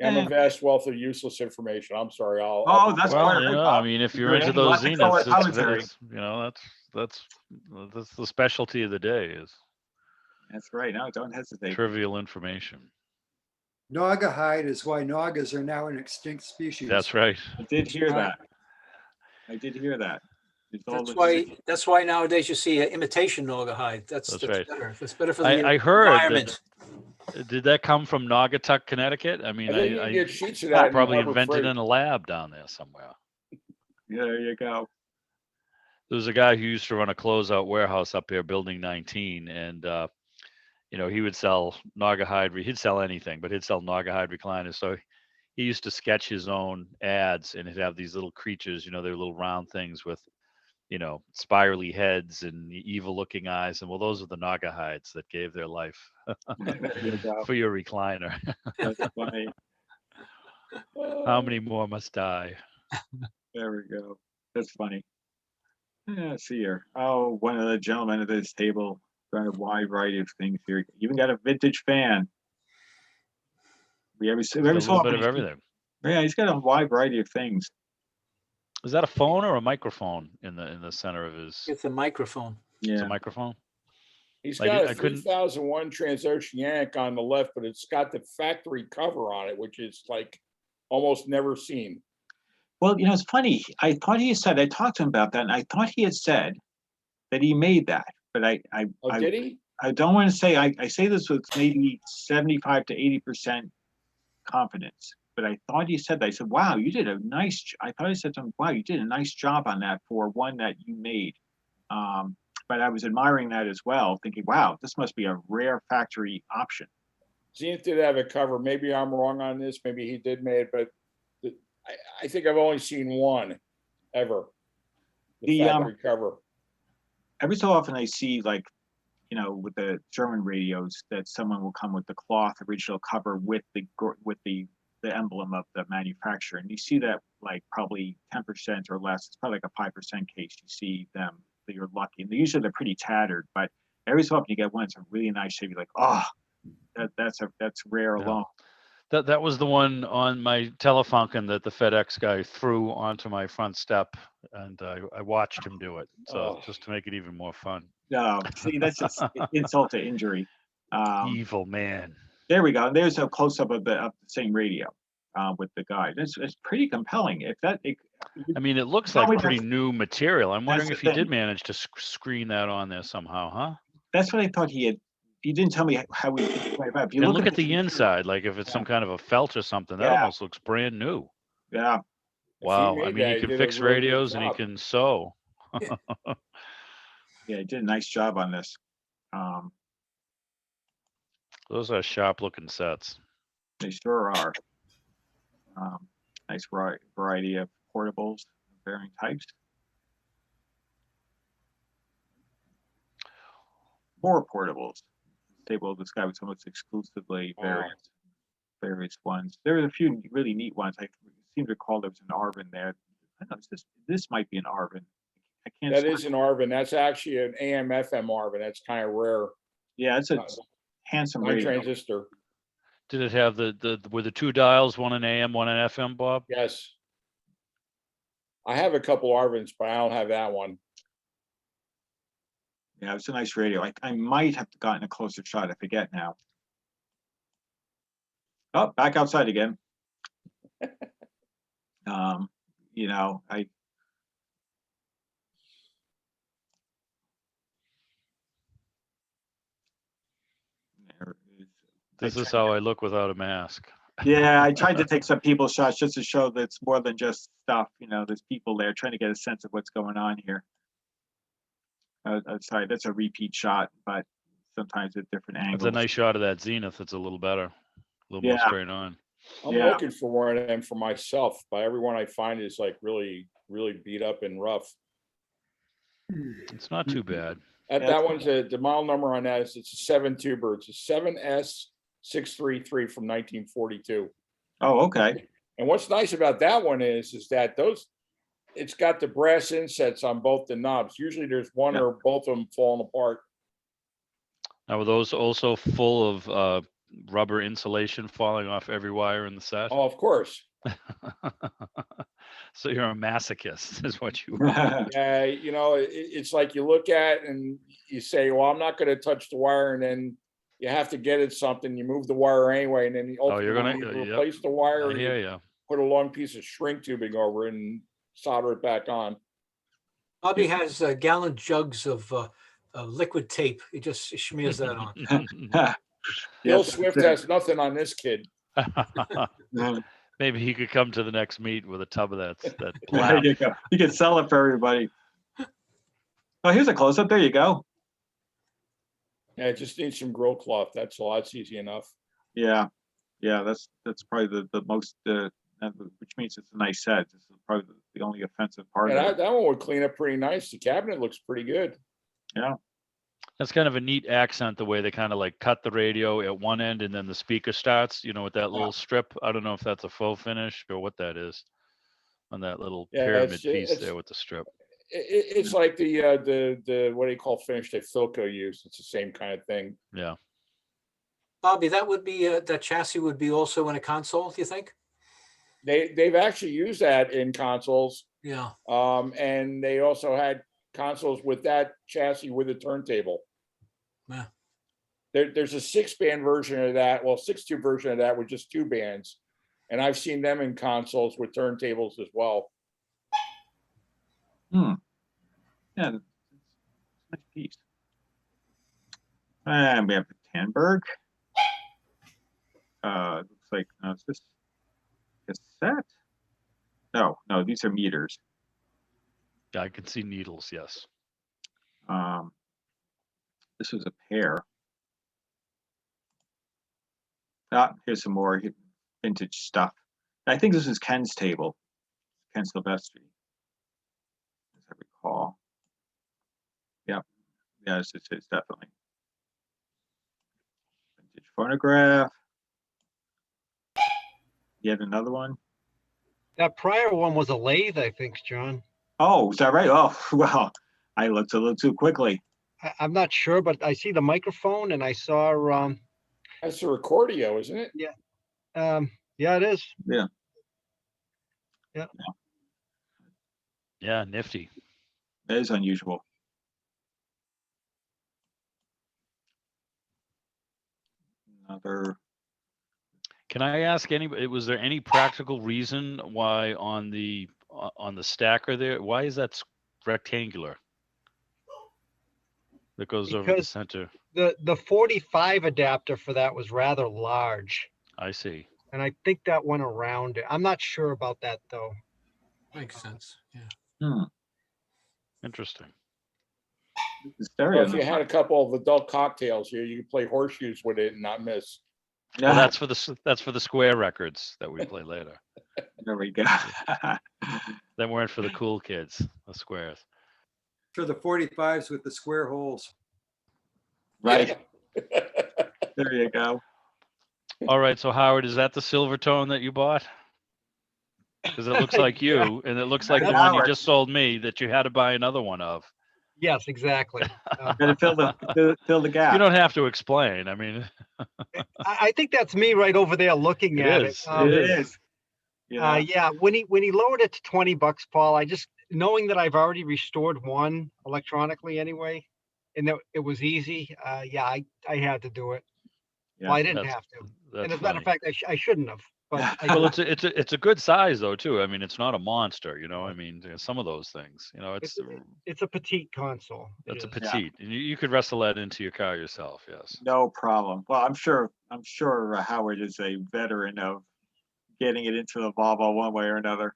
I'm a vast wealth of useless information. I'm sorry. Oh, that's Well, quite you right, know, Bob. I mean, if you're You're into in those lots of color zeniths, commentary. you know, that's the specialty of the day is That's right. No, don't hesitate. trivial information. Naugahyde is why Naugas are now an extinct species. That's right. I did hear Right. that. I did hear that. It's all That's why nowadays you see imitation Naugahyde. That's right. better. That's better for the I heard environment. Did that come from Naugatuck, Connecticut? I mean, I think you can get sheets of that in probably Harbor invented Freight. in a lab down there somewhere. Yeah, there you go. There was a guy who used to run a closeout warehouse up here, Building 19, and you know, he would sell Naugahyde. He'd sell anything, but he'd sell Naugahyde recliners. So he used to sketch his own ads, and he'd have these little creatures. You know, they're little round things with, you know, spirally heads and evil-looking eyes. And well, those are the Naugahydes that gave their life There you go. for your recliner. That's funny. How many more must die? There we go. That's funny. Yeah, let's see here. Oh, one of the gentlemen at this table got a wide variety of things here. Even got a vintage fan. Every A so little often bit of everything. Yeah, he's got a wide variety of things. Is that a phone or a microphone in the center of his? It's a microphone. It's Yeah. a microphone. He's Like, got I a couldn't- 3001 Transoceanic on the left, but it's got the factory cover on it, which is like almost never seen. Well, you know, it's funny. I thought he had said, I talked to him about that, and I thought he had said that he made that, but Oh, did he? I don't want to say, I say this with maybe 75 to 80% confidence, but I thought he said that. I said, wow, you did a nice, I thought he said something, wow, you did a nice job on that for one that you made. But I was admiring that as well, thinking, wow, this must be a rare factory option. Zenith did have a cover. Maybe I'm wrong on this. Maybe he did make it, but I think I've only seen one ever. The factory cover. Every so often I see, like, you know, with the German radios, that someone will come with the cloth original cover with the emblem of the manufacturer, and you see that like probably 10% or less. It's probably like a 5% case. You see them that you're lucky, and usually they're pretty tattered, but every so often you get one that's a really nice shape. You're like, oh, that's rare Yeah. alone. That was the one on my Telefunken that the FedEx guy threw onto my front step, and I watched him do it. So just to make it even more fun. No, see, that's just insult to injury. Evil man. There we go. And there's a close up of the same radio with the guy. It's pretty compelling. I mean, it looks like pretty new material. I'm wondering if he did manage to screen that on there somehow, huh? That's what I thought he had. He didn't tell me how he did it. If you And look at the inside, like if it's some kind of a felt or something, that almost looks brand new. Yeah. Wow. If he I made mean, that, he he can did a fix really good radios and he job. can sew. Yeah, he did a nice job on this. Those are sharp looking sets. They sure are. Nice variety of portables, varying types. More portables. Table this guy was almost exclusively various ones. There were a few really neat ones. I seem to recall there was an Arvin there. I don't know, this might be an Arvin. I can't. That is an Arvin. That's actually an AM/FM Arvin. That's kind of rare. Yeah, it's a handsome radio. Transistor. Did it have were the two dials, one in AM, one in FM, Bob? Yes. I have a couple Arvins, but I don't have that one. Yeah, it's a nice radio. I might have gotten a closer shot. I forget now. Oh, back outside again. You know, This is how I look without a mask. Yeah, I tried to take some people shots just to show that it's more than just stuff. You know, there's people there trying to get a sense of what's going on here. Sorry, that's a repeat shot, but sometimes at different angles. It's a nice shot of that Zenith. It's a little better, a little more straight on. I'm looking for one of them for myself, but everyone I find is like really, really beat up and rough. It's not too bad. That one's the model number on that is it's a 7-tuber. It's a 7S633 from 1942. Oh, okay. And what's nice about that one is that it's got the brass insets on both the knobs. Usually there's one or both of them falling apart. Now, were those also full of rubber insulation falling off every wire in the set? Oh, of course. So you're a masochist, is what you are. Yeah, you know, it's like you look at and you say, well, I'm not going to touch the wire, and then you have to get it something. You move the wire anyway, and then you You're gonna ultimately yep. replace the wire. I and hear you you. put a long piece of shrink tubing over it and solder it back on. Bobby has gallon jugs of liquid tape. He just smears that on. Bill Yes, Swift has nothing on this kid. Maybe he could come to the next meet with a tub of that There plap. you go. You can sell it for everybody. Oh, here's a close-up. There you go. Yeah, it just needs some grill cloth. That's all. That's easy enough. Yeah, yeah. That's probably the most, which means it's a nice set. This is probably the only offensive part And of it. that one would clean up pretty nice. The cabinet looks pretty good. Yeah. That's kind of a neat accent, the way they kind of like cut the radio at one end and then the speaker starts, you know, with that little strip. I don't know if that's a faux finish or what that is on that little Yeah, pyramid piece it's- there with the strip. It's like the what do you call finish that Philco used? It's the same kind of thing. Yeah. Bobby, that would be that chassis would be also in a console, do you think? They've actually used that in consoles. Yeah. And they also had consoles with that chassis with a turntable. Yeah. There's a 6-band version of that. Well, 6-tube version of that with just 2 bands. And I've seen them in consoles with turntables as well. Yeah. Nice piece. And we have the Tandberg. Looks like, is this cassette? No, these are meters. Yeah, I can see needles. Yes. This was a pair. Here's some more vintage stuff. I think this is Ken's table. Ken Silvestri, as I recall. Yeah, yes, it's definitely. Vintage phonograph. Yet another one. That prior one was a lathe, I think, John. Oh, is that right? Oh, well, I looked a little too quickly. I'm not sure, but I see the microphone and I saw, That's a Recordio, isn't it? yeah, it is. Yeah. Yeah, nifty. That is unusual. Another. Can I ask anybody, was there any practical reason why on the stacker there, why is that rectangular? That goes over the Because center. The 45 adapter for that was rather large. I see. And I think that went around it. I'm not sure about that though. Makes sense. Yeah. Interesting. Stereo. Well, if you had a couple of adult cocktails here, you could play horseshoes with it and not miss. Well, that's for the square records that we play later. There we go. That weren't for the cool kids, the squares. For the 45s with the square holes. Right. There you go. All right, so Howard, is that the silver tone that you bought? Because it looks like you, and it looks like the one you just sold me that you had to buy another one of. Yes, exactly. Gotta fill the gap. You don't have to explain. I mean, I think that's me right over there looking It at is. it. It is. Yeah. Yeah, when he lowered it to $20, Paul, I just, knowing that I've already restored one electronically anyway, and that it was easy, yeah, I had to do it. Well, I didn't have to. that's And as a matter funny. of fact, I shouldn't have, but I Well, did. it's a good size though too. I mean, it's not a monster, you know. I mean, some of those things, you know, It's a petite console. It that's a is. petite, and you could wrestle that into your car yourself. Yes. No problem. Well, I'm sure Howard is a veteran of getting it into the Volvo one way or another.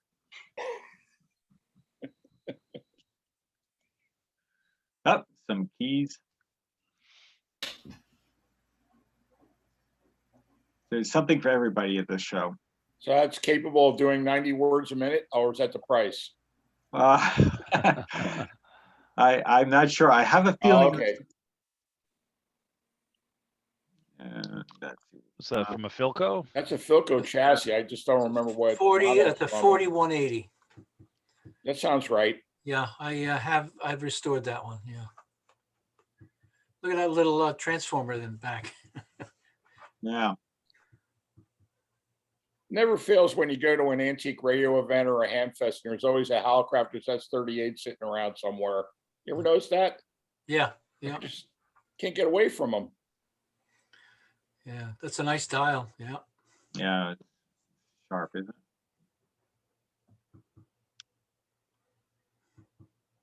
Up, some keys. There's something for everybody at this show. So that's capable of doing 90 words a minute, or is that the price? I'm not sure. I have a feeling. Okay. Is that from a Philco? That's a Philco chassis. I just don't remember what. 40 model at the it's from. 4180. That sounds right. Yeah, I've restored that one. Yeah. Look at that little transformer in the back. Yeah. Never fails when you go to an antique radio event or a ham fest, and there's always a Halcrafters S38 sitting around somewhere. You ever notice that? Yeah, yeah, Just can't get away from them. yeah. That's a nice dial. Yeah. Yeah. It's sharp, isn't it?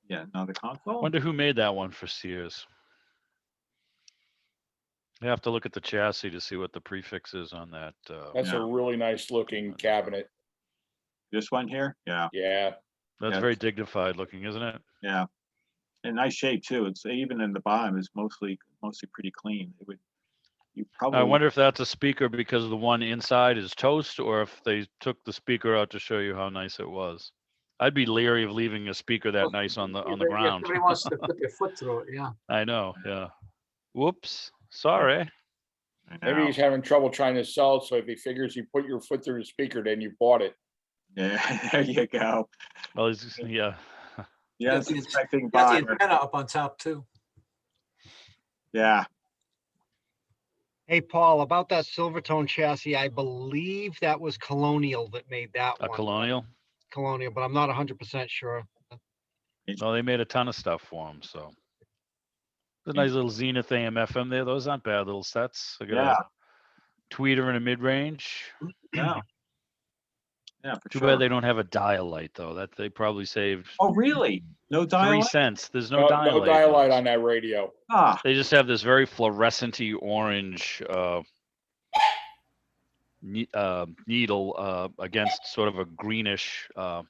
Yeah. Now the console. Wonder who made that one for Sears. You have to look at the chassis to see what the prefix is on that. That's a really nice looking cabinet. This one here. Yeah. Yeah. That's Yeah. very dignified looking, isn't it? Yeah. In nice shape too. It's even in the bottom is mostly pretty clean. It would. You probably. I wonder if that's a speaker because the one inside is toast, or if they took the speaker out to show you how nice it was. I'd be leery of leaving a speaker that nice on the ground. Somebody wants to put their foot through it. Yeah. I know. Yeah. Whoops. Sorry. Maybe he's having trouble trying to sell it, so if he figures you put your foot through the speaker, then you bought it. Yeah. There you go. Well, he's, yeah. Yeah. Got the- Expecting Got the buyer. antenna up on top too. Yeah. Hey, Paul, about that Silvertone chassis, I believe that was Colonial that made that A one. Colonial. Colonial, but I'm not 100% sure. No, they made a ton of stuff for him. So the nice little Zenith AM FM there. Those aren't bad little sets. I got Yeah. a tweeter and a mid range. Yeah. Yeah. For Too sure. bad they don't have a dial light though. That they probably saved Oh, really? No dial. 3 cents. There's no No, dial no light. dial in light those. on that radio. Ah. They just have this very fluorescent-y orange needle against sort of a greenish. The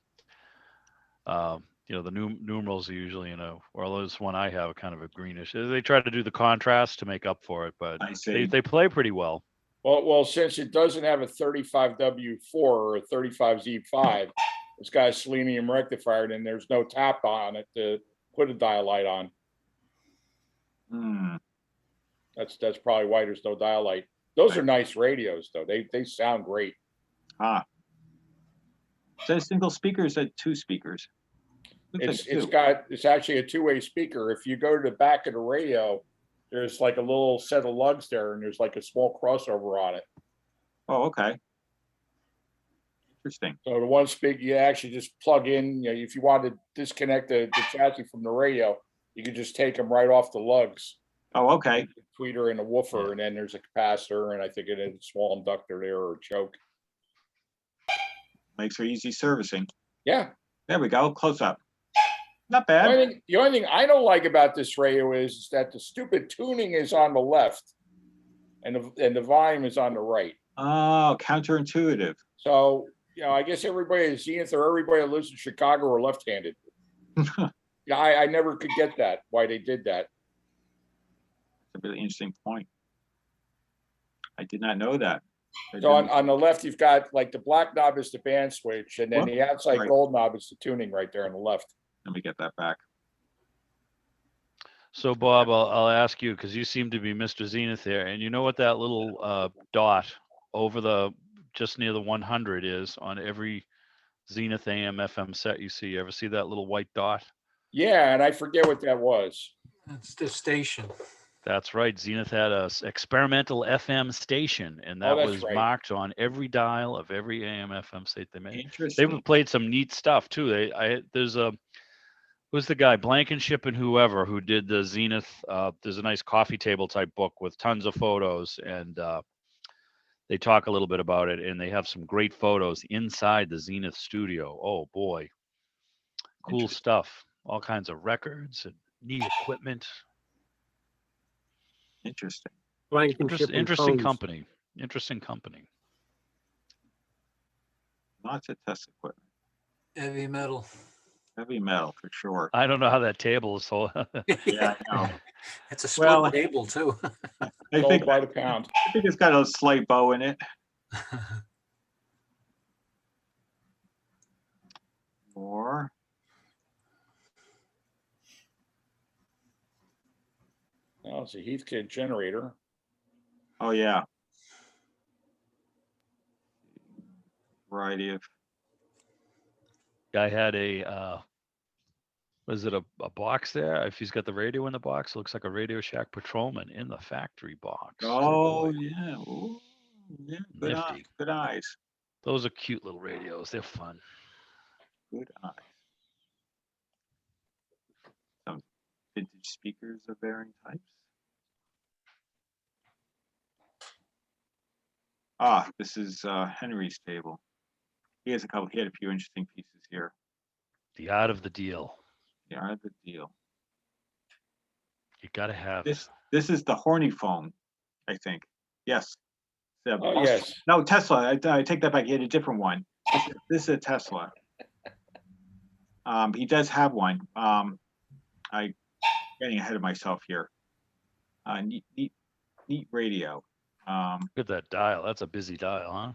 numerals are usually or this one I have kind of a greenish. They try to do the contrast to make up for it, but I see. they play pretty well. Well, since it doesn't have a 35W4 or a 35Z5, it's got a selenium rectifier, and there's no tap on it to put a dial light on. Hmm. That's probably why there's no dial light. Those are nice radios, though. They sound great. Ah. Is that a single speaker? Or is that 2 speakers? Looks like It's actually a two-way speaker. If you go to the back of the radio, there's like a little set of lugs there, and there's like a small crossover on it. Oh, okay. Interesting. So the one speaker you actually just plug in. If you want to disconnect the chassis from the radio, you can just take them right off the lugs. Oh, okay. Tweeter and a woofer, and then there's a capacitor, and I think it is a small inductor there or a choke. Makes for easy servicing. Yeah. There we go. Close up. Not bad. The only thing I don't like about this radio is that the stupid tuning is on the left, and the volume is on the right. Oh, counterintuitive. So I guess everybody at Zenith or everybody that lives in Chicago are left-handed. Yeah, I never could get that, why they did that. That's a really interesting point. I did not know that. So on the left, you've got like the black knob is the band switch, and then the outside Right. gold knob is the tuning right there on the left. Let me get that back. So Bob, I'll ask you because you seem to be Mr. Zenith there, and you know what that little dot over just near the 100 is on every Zenith AM FM set you see. You ever see that little white dot? Yeah, and I forget what that was. That's the station. That's right. Zenith had a experimental FM station, and that that's was right. marked on every dial of every AM FM state they made. Interesting. They've played some neat stuff too. Who's the guy, Blankenship and whoever, who did the Zenith? There's a nice coffee table type book with tons of photos, and they talk a little bit about it, and they have some great photos inside the Zenith studio. Oh boy, cool stuff! All kinds of records and neat equipment. Interesting. Interesting company. Interesting company. Lots of test equipment. Heavy metal. Heavy metal for sure. I don't know how that table is so. Yeah, I know. It's a split table too. I Sold think by the pound. I think it's got a slight bow in it. Or Oh, it's a Heathkit generator. oh yeah. Variety of I had a Was it a box there? If he's got the radio in the box, it looks like a Radio Shack patrolman in the factory box. Oh boy. yeah, ooh, yeah, good eyes, Nifty. good eyes, Those are cute little radios. They're fun. good eyes. Some vintage speakers of varying types. Ah, this is Henry's table. He had a few interesting pieces here. The art of the deal. The art of the deal. You gotta have This is the horny phone, I think. Yes. Oh, yes. No, Tesla. I take that back. He had a different one. This is a Tesla. He does have one. I getting ahead of myself here. Neat radio. Look at that dial. That's a busy dial, huh?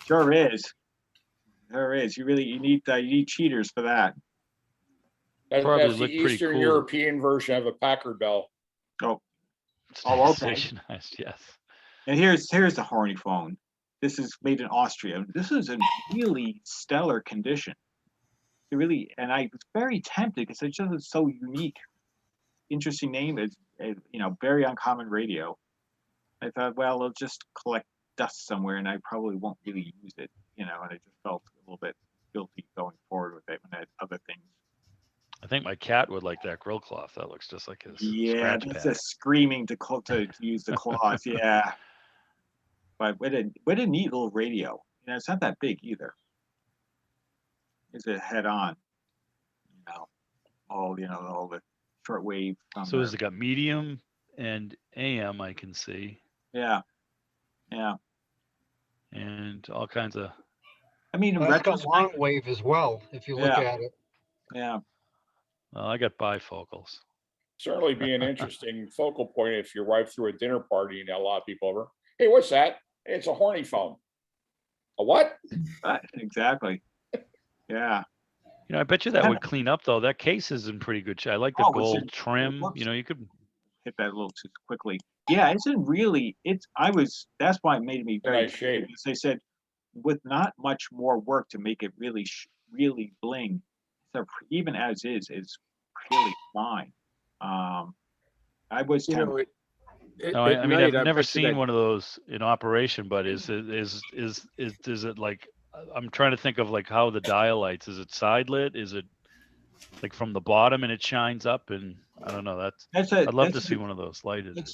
Sure is. There is. You need cheaters for that. Probably That's the looked pretty Eastern cool. European version of a Packard bell. Oh, okay. Stationized, yes. And here's the horny phone. This is made in Austria. This is in really stellar condition. It really, and I was very tempted because it's just so unique. Interesting name. It's very uncommon radio. I thought, well, it'll just collect dust somewhere, and I probably won't really use it. And I just felt a little bit guilty going forward with it when I had other things. I think my cat would like that grill cloth. That looks just like his Yeah, scratch that's pad. a screaming to use the claws. Yeah, but what a neat little radio. It's not that big either. It's a head on. All the shortwave. So has it got medium and AM? I can see. Yeah. And all kinds of. I mean, It's got long wave as well, if you look at it. Yeah. Well, I got bifocals. Certainly be an interesting focal point if you arrive through a dinner party and a lot of people over. Hey, what's that? Hey, it's a horny phone. A what? Exactly. Yeah. I bet you that would clean up though. That case is in pretty good shape. I like the gold trim. You could hit that a little too quickly. Yeah, that's why it made me very nice shape. They said with not much more work to make it really bling. So even as is really fine. I was tempted. I mean, I've never seen one of those in operation, but is it like, I'm trying to think of like how the dial lights, is it side lit? Is it like from the bottom and it shines up? And I don't know. I'd love to see one of those lighted.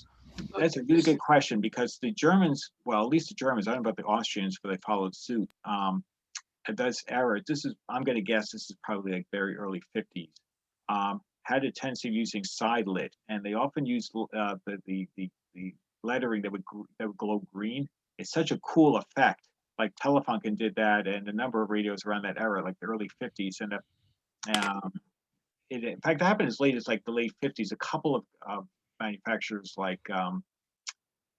That's a really good question because the Germans, well, at least the Germans, I don't know about the Austrians, but they followed suit. At this era, I'm going to guess this is probably like very early 50s. Had a tendency of using side lit, and they often use the lettering that would glow green. It's such a cool effect. Like Telefunken did that, and a number of radios around that era, like the early 50s, and in fact, it happened as late as like the late 50s. A couple of manufacturers like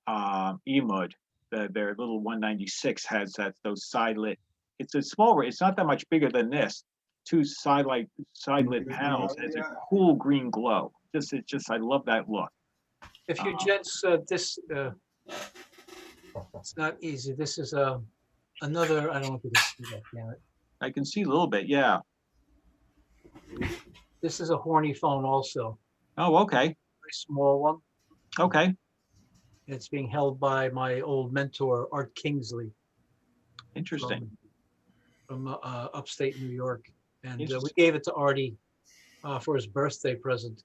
Emud, their little 196 has those side lit. It's a small. It's not that much bigger than this. Two side lit panels. It's a cool green glow. I love that look. If you gents, it's not easy. This is another. I don't know if you can see that. Damn it. I can see a little bit. Yeah. This is a horny phone also. Oh, okay. Very small one. Okay. It's being held by my old mentor, Art Kingsley. Interesting. From upstate New York. And we gave it to Artie for his birthday present.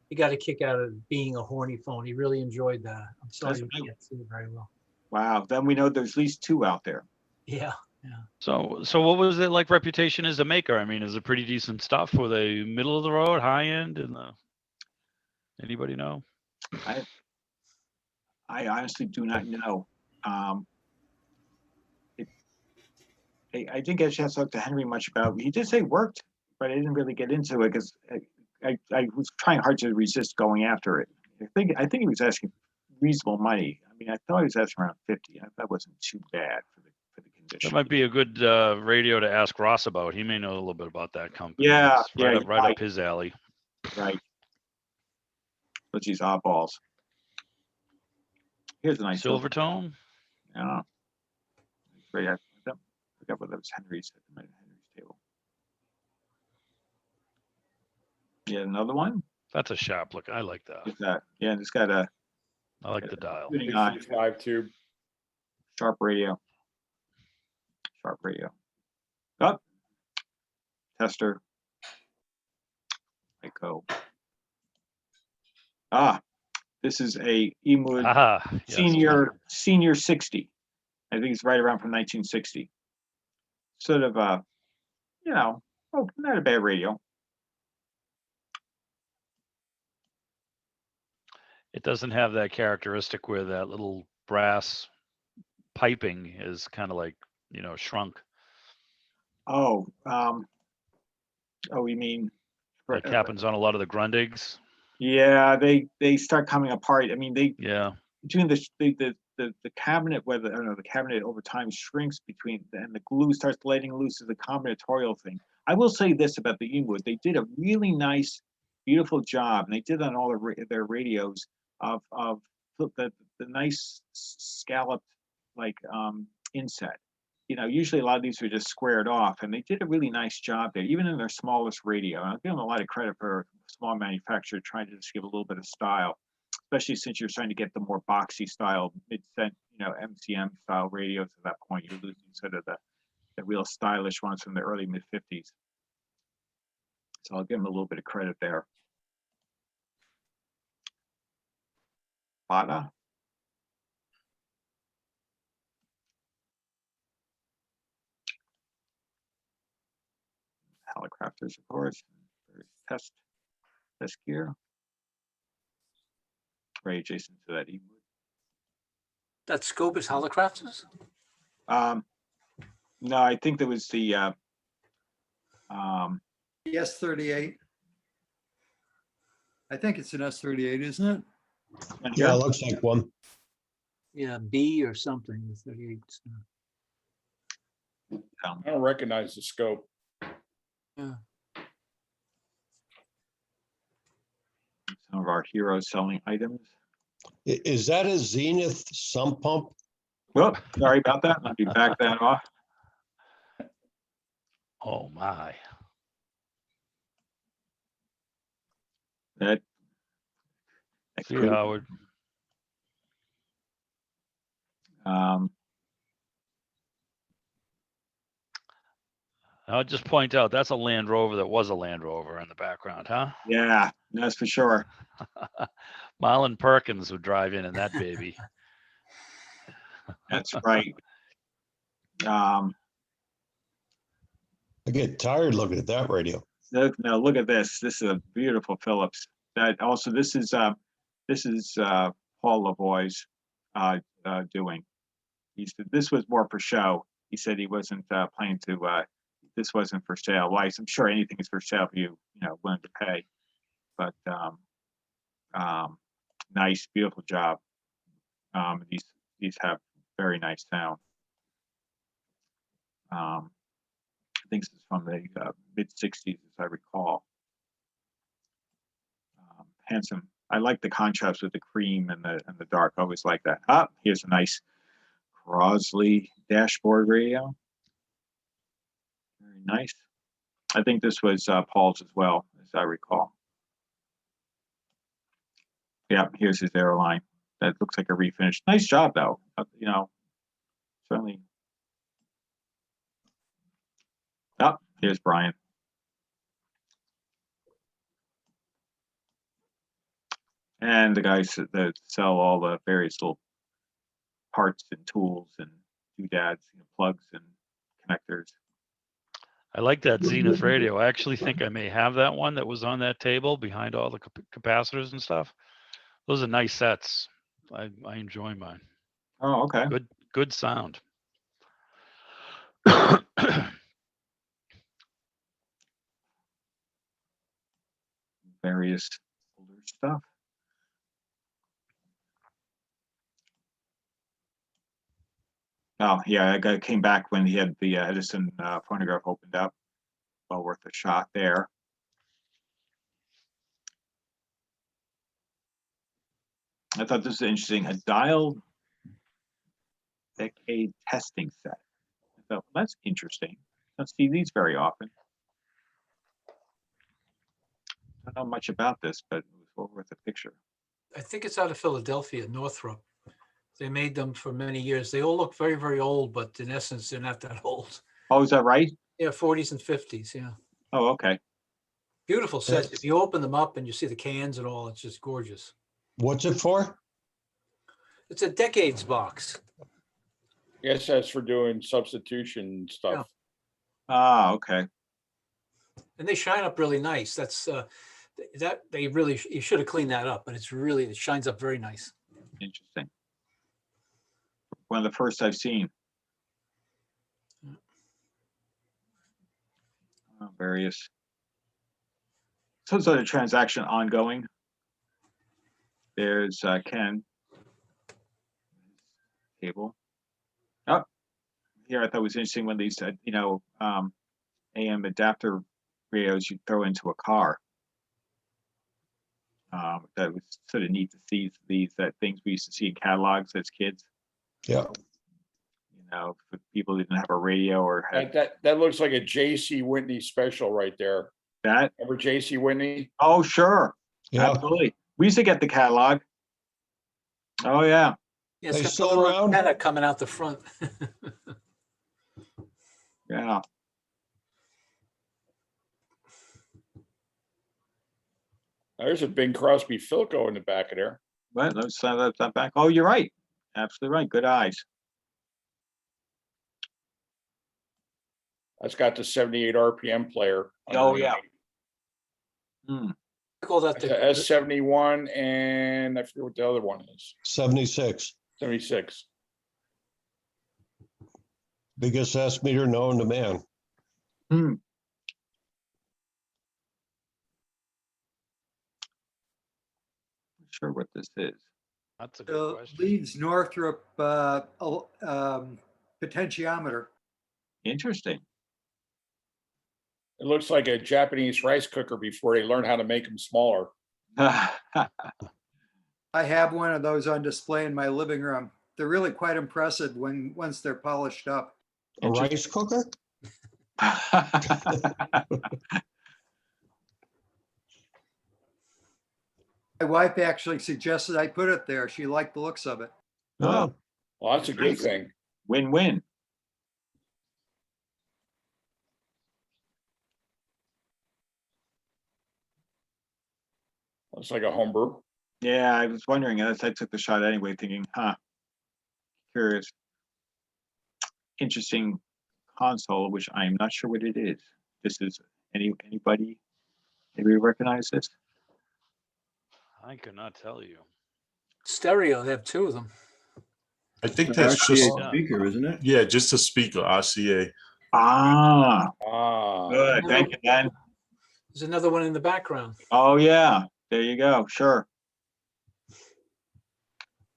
He got a kick out of being a horny phone. He really enjoyed that. I'm sorry you can't see it very well. Wow. Then we know there's at least two out there. Yeah. So what was it like reputation as a maker? I mean, is it pretty decent stuff? Were they middle of the road, high end? Anybody know? I honestly do not know. I didn't get a chance to talk to Henry much about it. He did say it worked, but I didn't really get into it because I was trying hard to resist going after it. I think he was asking reasonable money. I mean, I thought he was asking around 50. That wasn't too bad for the condition. That might be a good radio to ask Ross about. He may know a little bit about that company. Yeah, It's right up his alley. Right. But these oddballs. Here's a nice Silvertone. Yeah. Great. I forgot whether it was Henry's table. Yeah, another one. That's a sharp look. I like that. Is that? Yeah, it's got a I like the dial. tuning eye, 65 tube. sharp radio. Sharp radio. Up. Tester. Let go. This is a Ewood Aha. Yes. senior 60. I think it's right around from 1960. Sort of not a bad radio. It doesn't have that characteristic where that little brass piping is kind of like, shrunk. Oh, you mean? Like happens on a lot of the Grundigs. Yeah, they start coming apart. I mean, Yeah. between the cabinet, the cabinet over time shrinks and the glue starts letting loose as a combinatorial thing. I will say this about the Ewood: they did a really nice, beautiful job, and they did on all their radios of the nice scalloped inset. Usually a lot of these are just squared off, and they did a really nice job there, even in their smallest radio. I'll give them a lot of credit for a small manufacturer trying to just give a little bit of style, especially since you're trying to get the more boxy style, mid-cent, MCM style radios at that point. You're losing sort of the real stylish ones from the early mid-50s. So I'll give them a little bit of credit there. Bada. Helicrafters, of course. Test gear. Very adjacent to that Ewood. That scope is Helicrafters? No, I think there was the The S38. I think it's an S38, isn't it? Yeah, it looks like one. Yeah, B or something. The 38. I don't recognize the scope. Yeah. Some of our heroes selling items. Is that a Zenith sump pump? Whoop, sorry about that. Let me back that off. Oh my. That See you, Howard. I'll just point out that's a Land Rover that was a Land Rover in the background, huh? Yeah, that's for sure. Marlon Perkins would drive in that baby. That's right. I get tired looking at that radio. Look at this. This is a beautiful Phillips. This is Paul Lavoie's doing. He said this was more for show. He said he wasn't planning to. This wasn't for sale. Well, I'm sure anything is for sale if you willing to pay. But nice, beautiful job. These have very nice sound. I think this is from the mid 60s, as I recall. Handsome. I like the contrast with the cream and the dark. I always like that. Here's a nice Crosley dashboard radio. Very nice. I think this was Paul's as well, as I recall. Yeah, here's his airline. That looks like a refinish. Nice job, though. Certainly. Here's Brian. And the guys that sell all the various little parts and tools and doodads, plugs and connectors. I like that Zenith radio. I actually think I may have that one that was on that table behind all the capacitors and stuff. Those are nice sets. I enjoy mine. Oh, okay. Good sound. Various older stuff. Oh, yeah, I came back when he had the Edison phonograph opened up. Well worth a shot there. I thought this was interesting. A dial decade testing set. I thought, well, that's interesting. I don't see these very often. I don't know much about this, but it was well worth a picture. I think it's out of Philadelphia, Northrop. They made them for many years. They all look very, very old, but in essence, they're not that old. Oh, is that right? Yeah, 40s and 50s, yeah. Oh, okay. Beautiful sets. If you open them up and you see the cans and all, it's just gorgeous. What's it for? It's a decades box. Yes, that's for doing substitution stuff. Ah, okay. And they shine up really nice. That's that they really you should have cleaned that up, but it shines up very nice. Interesting. One of the first I've seen. Various. Some sort of transaction ongoing. There's Ken. Cable. Oh, here I thought it was interesting when these, AM adapter radios you throw into a car. That was sort of neat to see that things we used to see in catalogs as kids. Yeah. For people who didn't have a radio or had That looks like a J.C. Whitney special right there. that. Remember J.C. Whitney? Oh, sure. Yeah. Absolutely. We used to get the catalog. Oh, yeah. Yeah, it's They got the still little around? antenna coming out the front. Yeah. There's a Bing Crosby Philco in the back of there. But let's that back. Oh, you're right. Absolutely right. Good eyes. That's got the 78 RPM player. Oh, yeah. I call that The the S71, and I forget what the other one is. 76. 76. Biggest S meter known to man. Not sure what this is. That's a good The question. Leeds Northrop potentiometer. Interesting. It looks like a Japanese rice cooker before they learned how to make them smaller. I have one of those on display in my living room. They're really quite impressive once they're polished up. A rice cooker? My wife actually suggested I put it there. She liked the looks of it. Oh, Well, that's a good thing. win-win. Looks like a homebrew. Yeah, I was wondering. I took the shot anyway, thinking, curious. Interesting console, which I'm not sure what it is. This is anybody recognize this? I could not tell you. stereo. They have two of them. I think that's RCA just, speaker, isn't it? yeah, just a speaker, RCA. Ah, Ah, good. Thank you, Dan. There's another one in the background. Oh, yeah. There you go. Sure.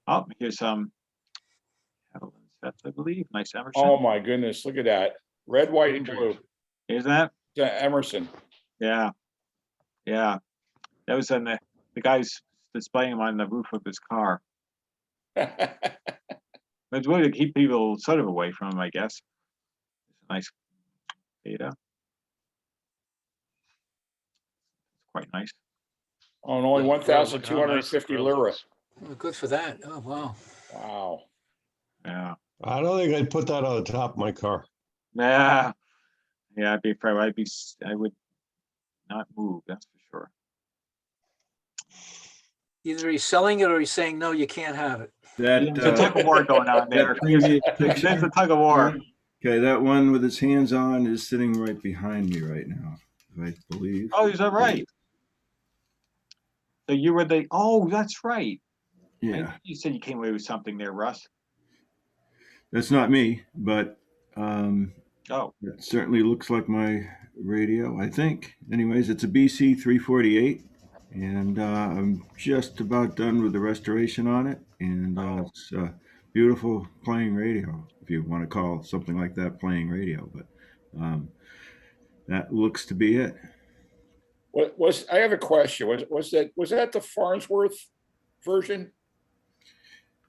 Oh, here's some sets, I believe. Nice Emerson. oh my goodness, look at that. Red, white, and blue. Here's that. Yeah, Emerson. Yeah. Yeah. That was on the guy's displaying them on the roof of his car. It's really to keep people sort of away from him, I guess. Nice data. Quite nice. Oh, and only Yeah, 1,250 nice. lira. Oh, good for that. Oh, wow. Wow. Yeah. I don't think I'd put that on the top of my car. Yeah. Yeah, I would not move, that's for sure. Either he's selling it or he's saying, no, you can't have it. That, There's a tug of war going on there. that previous There's picture. a tug of war. Okay, that one with his hands on is sitting right behind me right now, I believe. Oh, is that right? So you were oh, that's right. Yeah, You said you came away with something there, Russ. that's not me, but Oh, it certainly looks like my radio, I think. Anyways, it's a BC 348, and I'm just about done with the restoration on it, and it's a beautiful playing radio, if you want to call something like that playing radio, but that looks to be it. I have a question. Was that the Farnsworth version?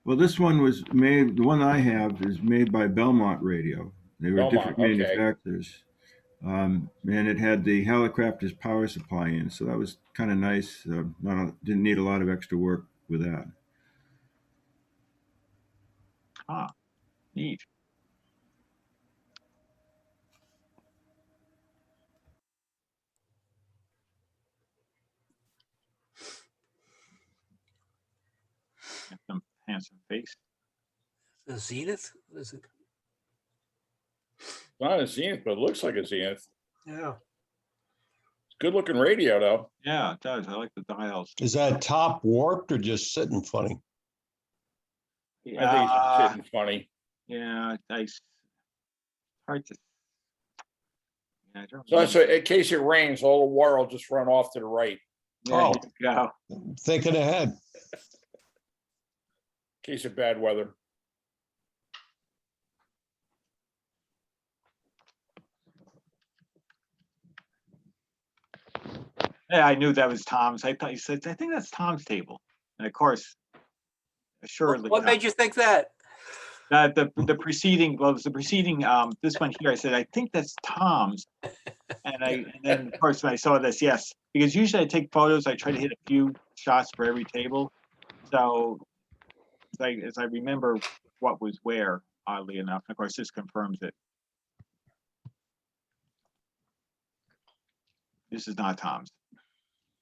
Well, this one was made, the one I have is made by Belmont Radio. They were Belmont, different okay. manufacturers. And it had the helicopter's power supply in, so that was kind of nice. Didn't need a lot of extra work with that. Ah, neat. Some handsome face. The Zenith? Is it? Not a Zenith, but it looks like a Zenith. Yeah. It's good looking radio though. Yeah, it does. I like the dials. Is that top warped or just sitting funny? I think it's sitting funny. Yeah, nice. Hard to. Yeah, I don't So remember. in case it rains, all the wire will just run off to the right. There Oh. you go. Thinking ahead. In case of bad weather. Yeah, I knew that was Tom's. I thought you said, I think that's Tom's table. And of course, assuredly. What made you think that? The preceding, well, it was the preceding, this one here, I said, I think that's Tom's. And then of course, when I saw this, yes, because usually I take photos, I try to hit a few shots for every table. So as I remember what was where, oddly enough, and of course, this confirms it. This is not Tom's.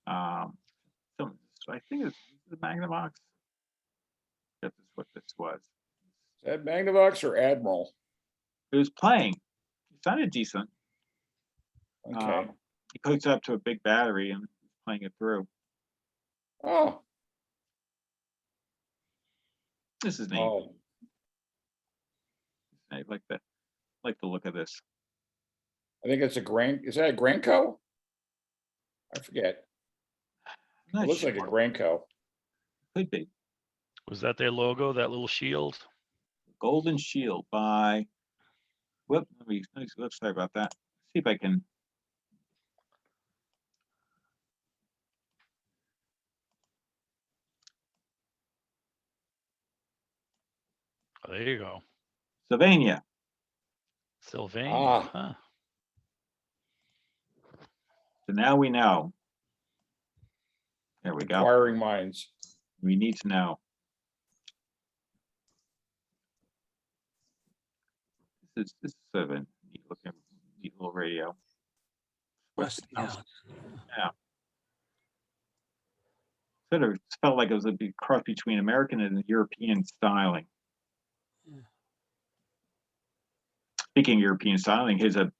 So I think it's the Magnavox. This is what this was. Is that Magnavox or Admiral? It was playing. It sounded decent. Okay. He hooks up to a big battery and playing it through. Oh. This is neat. Oh. I like the look of this. I think it's is that a Granco? I forget. It looks like a Granco. Could be. Was that their logo, that little shield? Golden Shield by, whoop, sorry about that. See if I can. Oh, there you go. Sylvania. Sylvania. Ah. Huh. So now we know. There we go. Inquiring minds. We need to know. This is sort of a neat little radio. Yeah. Yeah. Sort of felt like it was a big cross between American and European styling. Yeah. Speaking of European styling, here's a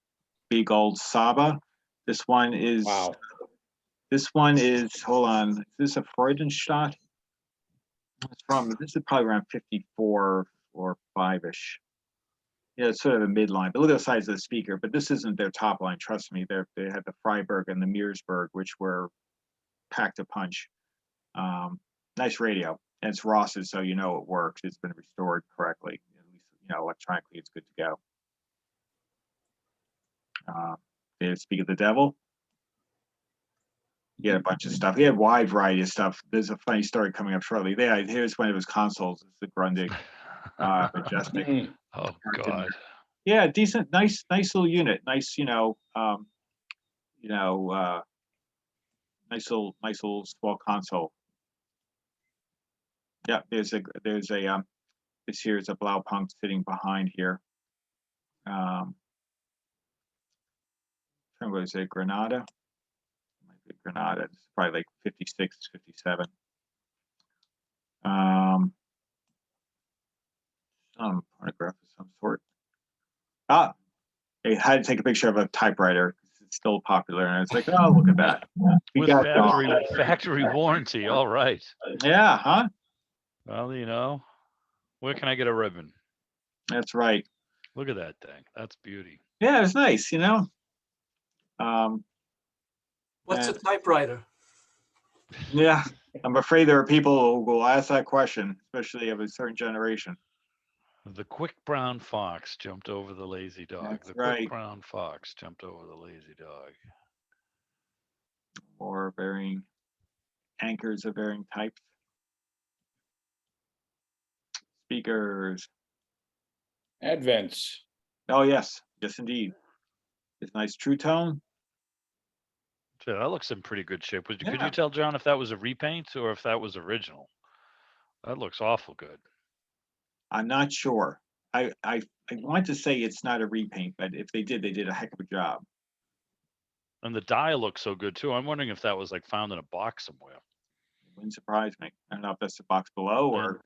big old Saba. This one is. Wow. This one is. Hold on. Is this a Freudenstadt? It's from. This is probably around 54 or 5-ish. Yeah, it's sort of a midline. But look at the size of the speaker. But this isn't their top line. Trust me. They had the Freiburg and the Meersburg, which were packed a punch. Nice radio. And it's Ross's, so you know it works. It's been restored correctly. At least electronically, it's good to go. They speak of the devil. You get a bunch of stuff. He had a wide variety of stuff. There's a funny story coming up shortly. Here's one of his consoles. It's the Grundig Majestic. Oh God. Yeah, decent, nice little unit. Nice, nice little small console. Yeah, this here is a Blaupunk sitting behind here. What is it, Granada? Might be Granada. It's probably like 56, 57. Some photograph of some sort. They had to take a picture of a typewriter. It's still popular, and it's like, oh, look at that. With factory warranty. All right. Yeah, huh? Well, where can I get a ribbon? That's right. Look at that thing. That's beauty. Yeah, it's nice, What's a typewriter? Yeah, I'm afraid there are people who will ask that question, especially of a certain generation. The quick brown fox jumped over the lazy dog. That's the right. quick brown fox jumped over the lazy dog. Or varying anchors of varying types. Speakers. Advents. Oh, yes. Yes, indeed. It's nice true tone. Yeah, that looks in pretty good shape. Could Yeah. you tell, John, if that was a repaint or if that was original? That looks awful good. I'm not sure. I want to say it's not a repaint, but if they did a heck of a job. And the die looks so good too. I'm wondering if that was like found in a box somewhere. Wouldn't surprise me. I don't know if that's the box below or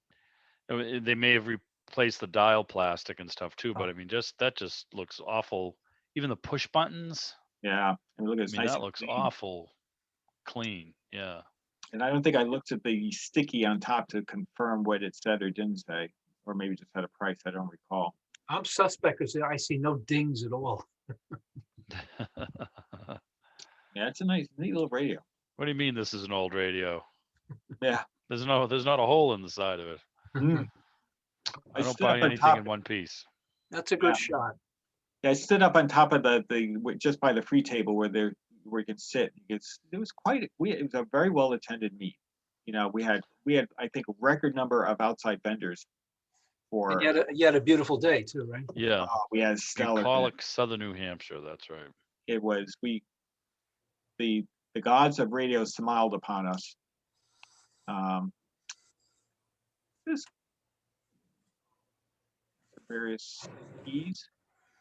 They may have replaced the dial plastic and stuff too, but I mean, that just looks awful. Even the push buttons. yeah. And look, I it's mean, nice. that and looks clean. awful clean. Yeah. And I don't think I looked at the sticky on top to confirm what it said or didn't say, or maybe just had a price. I don't recall. I'm suspect because I see no dings at all. Yeah, it's a nice, neat little radio. What do you mean this is an old radio? Yeah. There's not a hole in the side of it. Mm. I don't stood buy up on anything top- in one piece. That's a good shot. Yeah, I stood up on top of the just by the free table where you can sit. It was it was a very well attended meet. You know, we had I think a record number of outside vendors for. And you had a beautiful day too, right? Yeah. We had stellar. Bucolic, Southern New Hampshire. That's right. It was the gods of radio smiled upon us. This various keys.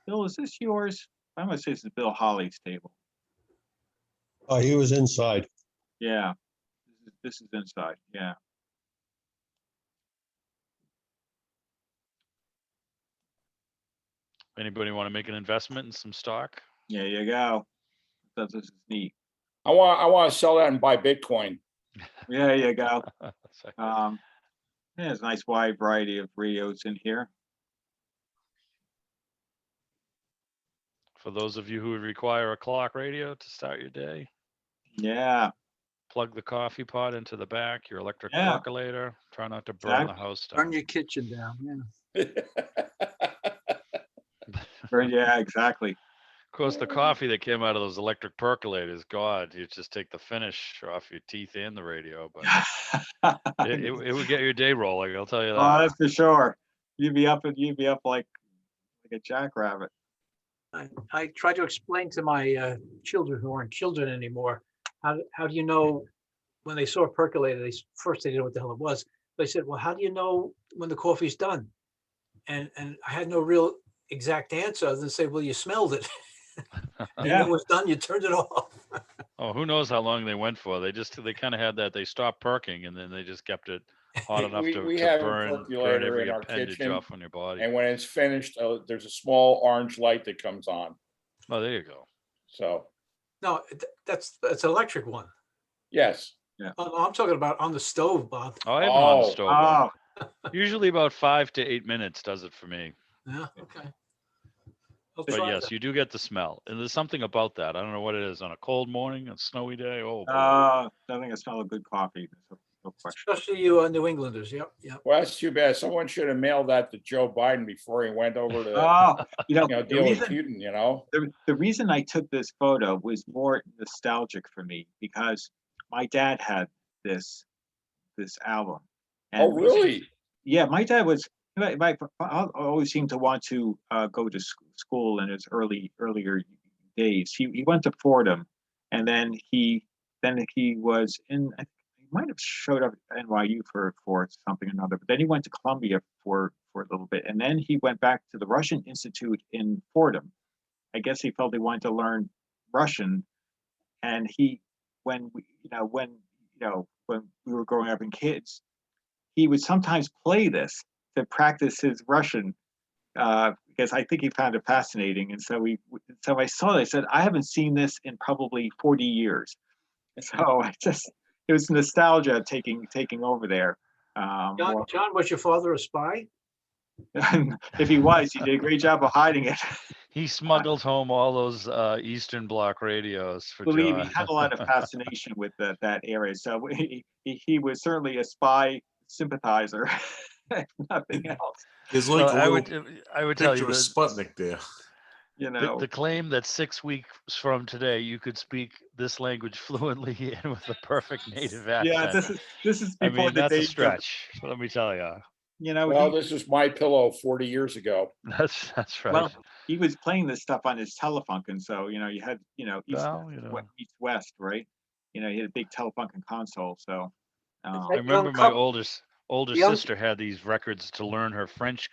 Bill, is this yours? I'm gonna say this is Bill Holly's table. Oh, he was inside. Yeah, this is inside. Yeah. Anybody want to make an investment in some stock? Yeah, you go. This is neat. I want to sell that and buy Bitcoin. Yeah, you go. That's Yeah, there's a nice wide variety of radios in here. For those of you who require a clock radio to start your day, Yeah. plug the coffee pot into the back, your electric Yeah. percolator. Try not to burn the house down. Burn your kitchen down. Yeah. Yeah, exactly. Of course, the coffee that came out of those electric percolators, God, you just take the finish off your teeth and the radio, but it would get your day rolling. I'll tell you Oh, that. that's for sure. You'd be up like a jackrabbit. I try to explain to my children who aren't children anymore, how do you know when they saw a percolator, first they didn't know what the hell it was. They said, well, how do you know when the coffee's done? And I had no real exact answer other than say, well, you smelled it. You know it was done, you turned it off. Oh, who knows how long they went for? They kind of had that. They stopped perking and then they just kept it hot enough We to have a burn percolator every in our appendage kitchen, off on your body. and when it's finished, there's a small orange light that comes on. Oh, there you go. So No, that's an electric one. yes. Yeah. Oh, no, I'm talking about on the stove, Bob. Oh, I have it on the Oh. stove. Oh, Usually about 5 to 8 minutes does it for me. Yeah, okay. I'll But try yes, that. you do get the smell. And there's something about that. I don't know what it is on a cold morning, a snowy day. Oh, boy. I think I smell a good coffee. There's no question. Especially you New Englanders. Yep, yep. Well, that's too bad. Someone should have mailed that to Joe Biden before he went over to Oh, deal with reason- Putin. You know. the reason I took this photo was more nostalgic for me because my dad had this album. Oh, really? Yeah, my dad was. I always seemed to want to go to school in his earlier days. He went to Fordham, and then he was in. He might have showed up at NYU for something or another, but then he went to Columbia for a little bit, and then he went back to the Russian Institute in Fordham. I guess he felt he wanted to learn Russian, and when we were growing up in kids, he would sometimes play this to practice his Russian because I think he found it fascinating. And so I saw it. I said, I haven't seen this in probably 40 years. And so it was nostalgia taking over there. John, was your father a spy? If he was, he did a great job of hiding it. He smuggled home all those Eastern Bloc radios for Believe John. he had a lot of fascination with that area. So he was certainly a spy sympathizer, if nothing else. There's like Well, a I little would tell picture you of that Sputnik there. You know, the claim that 6 weeks from today you could speak this language fluently and with a perfect native accent. yeah, this is I before mean, the that's a days of, stretch. Let me tell you. you know, Well, this is my pillow 40 years ago. That's right. Well, he was playing this stuff on his Telefunken, so you had east, Well, east west, right? He had a big Telefunken console, so. I That young remember my couple- older young- sister had these records to learn her French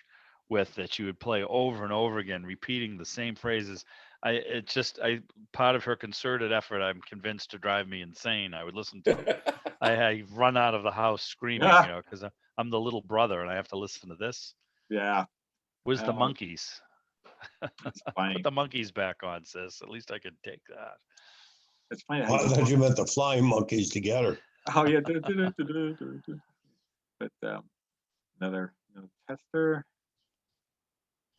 with that she would play over and over again, repeating the same phrases. Part of her concerted effort, I'm convinced, to drive me insane. I would listen to. I run out of the house screaming, because I'm the little brother and I have to listen to this. Yeah. Where's the Oh. monkeys? It's funny. Put the monkeys back on, sis. At least I could take that. It's funny. I thought you meant the flying monkeys together. Oh yeah. But another tester.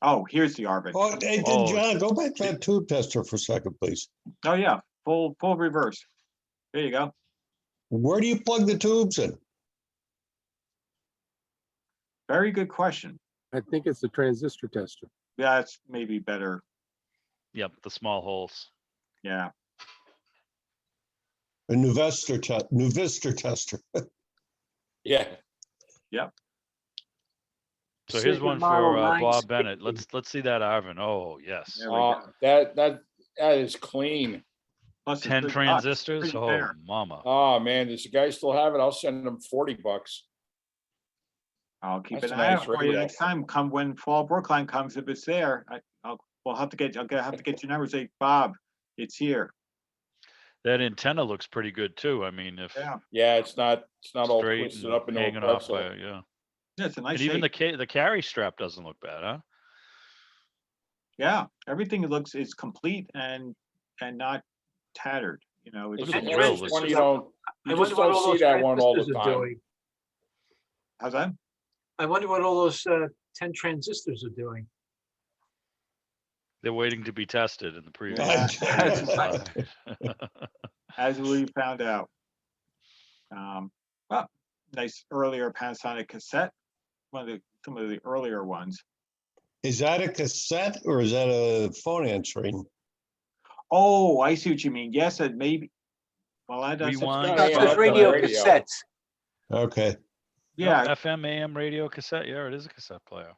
Oh, here's the Arvin. Oh, hey, John, go back to that tube tester for a second, please. Oh yeah, full reverse. There you go. Where do you plug the tubes in? Very good question. I think it's the transistor tester. Yeah, it's maybe better. Yep, the small holes. Yeah. A Nuvistor tester. Yeah. Yep. So here's Sigma one for Model Bob 960. Bennett. Let's see that Arvin. Oh yes. There we go. That is clean. Plus it's 10 good transistors. pretty Oh fair. mama. Oh man, does the guy still have it? I'll send him $40. I'll keep That's an a eye nice out for you radio. next time. Come when Fall Brookline comes, if it's there. I'll have to get your numbers. Say, Bob, it's here. That antenna looks pretty good too. I mean, if Yeah. Yeah, it's not all straight twisted and up into a hanging off pretzel. by yeah. Yeah, it's a nice And even shape. the carry strap doesn't look bad, huh? Yeah, everything is complete and not tattered. Look It's at the It's grill. one Looks you don't I just wonder what don't all see those that one all the transistors are time. doing. how's that? I wonder what all those 10 transistors are doing. They're waiting to be tested in the previous. Yeah. As we found out. Well, nice earlier Panasonic cassette. Some of the earlier ones. Is that a cassette or is that a phone answering? Oh, I see what you mean. Yes, it maybe. Well, I don't. Rewind. Yeah, Those that's radio radio. cassettes. Okay. Yeah, FM AM radio cassette. Yeah, it is a cassette player.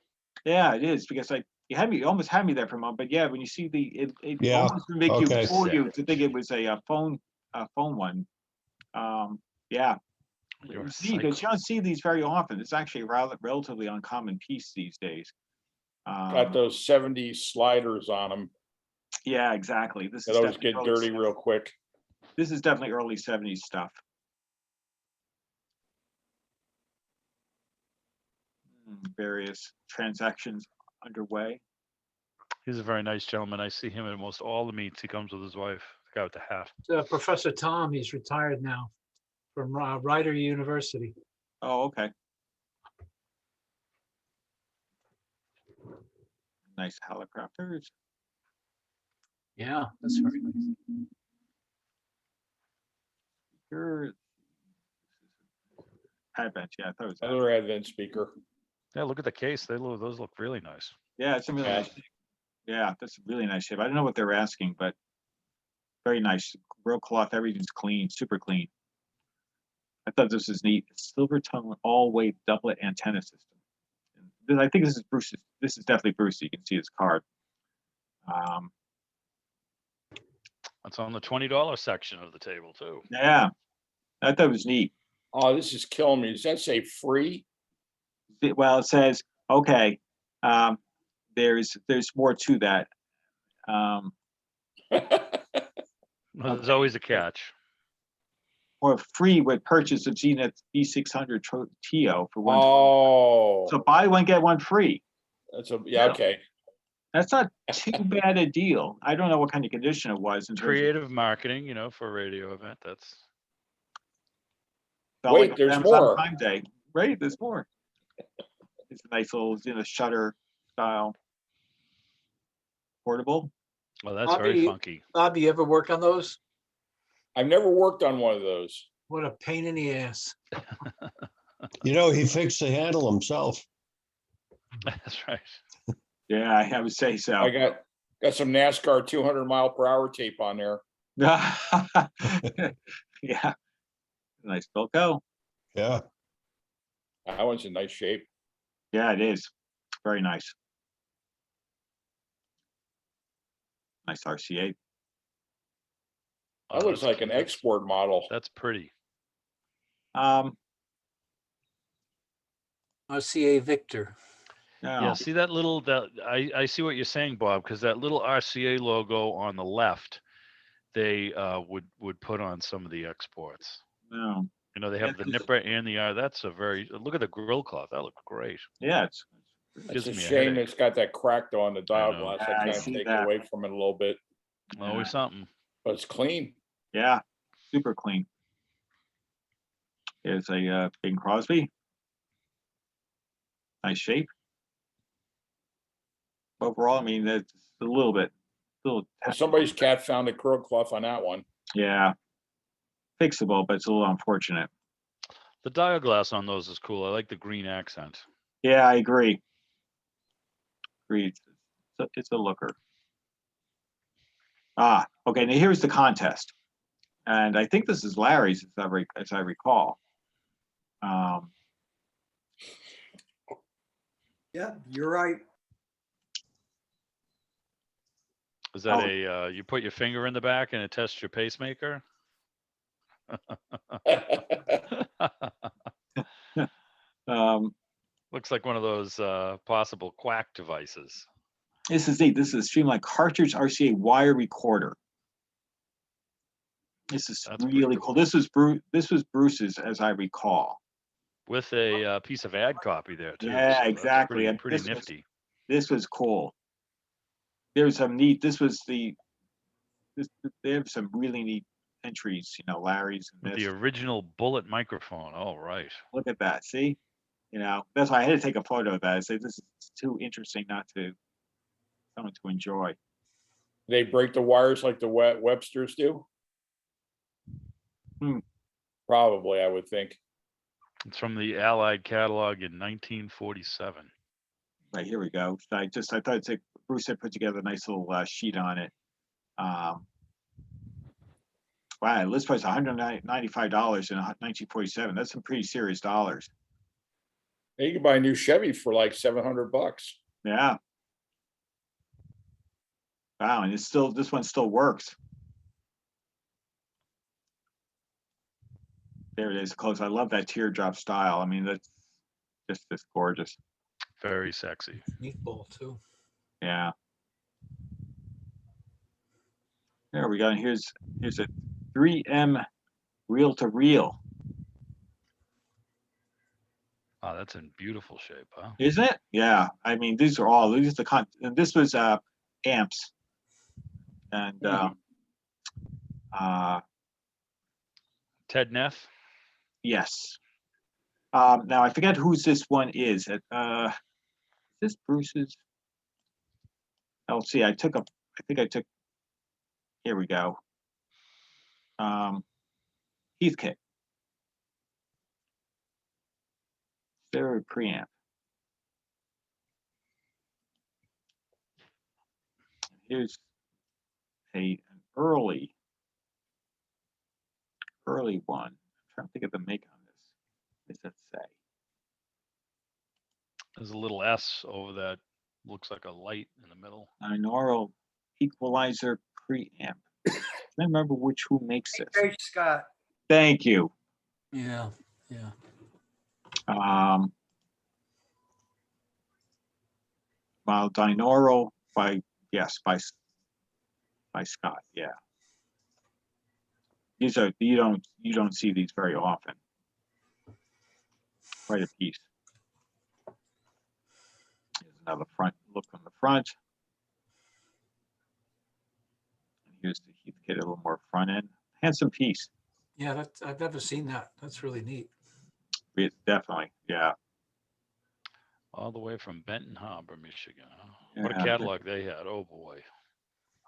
yeah, it is because you almost had me there for a moment. But yeah, when you see it Yeah, almost would make okay. you fool you to think it was a phone one. Yeah. You're a See, because you don't see these very often. It's actually a relatively uncommon piece these days. Got those 70s sliders on them. Yeah, exactly. This That is always definitely get early dirty 70s. real quick. This is definitely early 70s stuff. Various transactions underway. He's a very nice gentleman. I see him at almost all the meets. He comes with his wife, the guy with the hat. Professor Tom, he's retired now from Rider University. Oh, okay. Nice helicopters. Yeah, that's very nice. Sure. Advent, yeah, I thought it was. Another Advent speaker. Yeah, look at the case. Those look really nice. Yeah, it's a really Yeah. nice shape. Yeah, that's a really nice shape. I don't know what they're asking, but very nice. Real cloth, everything's clean, super clean. I thought this was neat. Silver tone all weight doublet antenna system. And I think this is Bruce's. This is definitely Bruce. You can see his card. That's on the $20 section of the table too. Yeah, I thought it was neat. Oh, this is killing me. Does that say free? Well, it says, okay, there's more to that. There's always a catch. Or free with purchase of Zenith B600 TO for one. Oh, So buy one, get one free. yeah, okay. That's not too bad a deal. I don't know what kind of condition it was in terms of Creative marketing, for a radio event. That's felt Wait, like there's Amazon more. Prime Day. Right, there's more. It's a nice little shutter style portable. well, that's very Bobby- funky. Bob, you ever work on those? I've never worked on one of those. What a pain in the ass. He fixed the handle himself. That's right. Yeah, I would say so. I got some NASCAR 200-mile-per-hour tape on there. Yeah, nice Bilko. Yeah. That one's in nice shape. Yeah, it is very nice. Nice RCA. That looks like an export model. That's pretty. RCA Victor. Yeah, see that little, I see what you're saying, Bob, because that little RCA logo on the left, they would put on some of the exports. No. You know, they have the nipper and the that's a very, look at the grill cloth. That looks great. Yeah, It's gives a me a shame headache. it's got that cracked on the dial know. glass. Yeah, I I kind of see take that. away from it a little bit, Always something. but it's clean. Yeah, super clean. There's a Bing Crosby. Nice shape. Overall, I mean, that's a little bit, Well, somebody's cat found a curl cloth on that one. yeah, fixable, but it's a little unfortunate. The dial glass on those is cool. I like the green accent. Yeah, I agree. Agreed. It's a looker. Okay. Now here's the contest, and I think this is Larry's, as I recall. Yeah, you're right. Is that you put your finger in the back and it tests your pacemaker? Looks like one of those possible quack devices. This is neat. This is Streamline Cartridge RCA wire recorder. This is really cool. This was Bruce's, as I recall. With a piece of ad copy there too. Yeah, so exactly. And pretty nifty. This was cool. There's some neat. They have some really neat entries. You know, Larry's and With this. the original bullet microphone. Oh, right. Look at that. See, you know, that's why I had to take a photo of that. I say this is too interesting not to someone to enjoy. They break the wires like the Websters do. Probably, I would think. It's from the Allied catalog in 1947. Right, here we go. I thought Bruce had put together a nice little sheet on it. Wow, list price $195 in 1947. That's some pretty serious dollars. You can buy a new Chevy for like $700. Yeah. Wow, and this one still works. There it is, close. I love that teardrop style. I mean, that's just gorgeous. Very sexy. Neat ball too. Yeah. There we go. And here's a 3M reel to reel. Oh, that's in beautiful shape, huh? Isn't it? Yeah. I mean, these are the and this was amps. And Ted Neff. Yes. Now I forget whose this one is. Is this Bruce's? Oh, see, I think I took. Here we go. Heathkit. Stereo preamp. Here's an early one. I'm trying to think of the make on this. What does that say? There's a little S over that. Looks like a light in the middle. Binaural equalizer preamp. I don't remember who makes this. Hey, Scott. Thank you. Yeah. Well, binaural by Scott. Yeah. These are you don't see these very often. Quite a piece. Here's another front look on the front. Here's the Heathkit, a little more front end. Handsome piece. Yeah, I've never seen that. That's really neat. Definitely, yeah. All the way from Benton Harbor, Michigan. What a Yeah. catalog they had. Oh boy.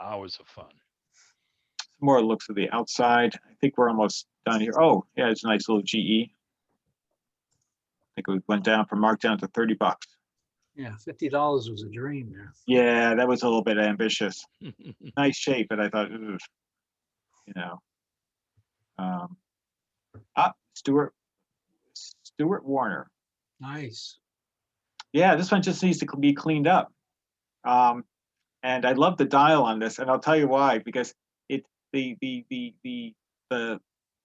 Hours of fun. Some more looks of the outside. I think we're almost done here. Oh, yeah, it's a nice little GE. I think it went down from markdown to $30. Yeah, $50 was a dream there. Yeah, that was a little bit ambitious. Nice shape, but I thought, ugh, you know. Stuart Warner. Nice. Yeah, this one just needs to be cleaned up. And I love the dial on this, and I'll tell you why, because the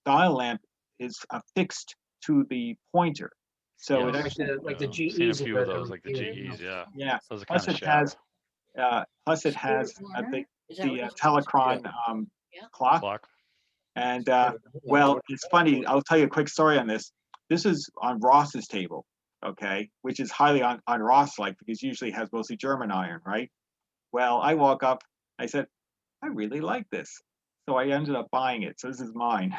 dial lamp is affixed to the pointer. So it Yes. actually, Like the I've seen a GEs. few of those, like the GEs, yeah. yeah. Those are Plus kind of it has, shallow. plus it has the Telecron clock. Clock. And well, it's funny. I'll tell you a quick story on this. This is on Ross's table, okay, which is highly on Ross like, because usually it has mostly German iron, right? Well, I walk up, I said, I really like this. So I ended up buying it. So this is mine.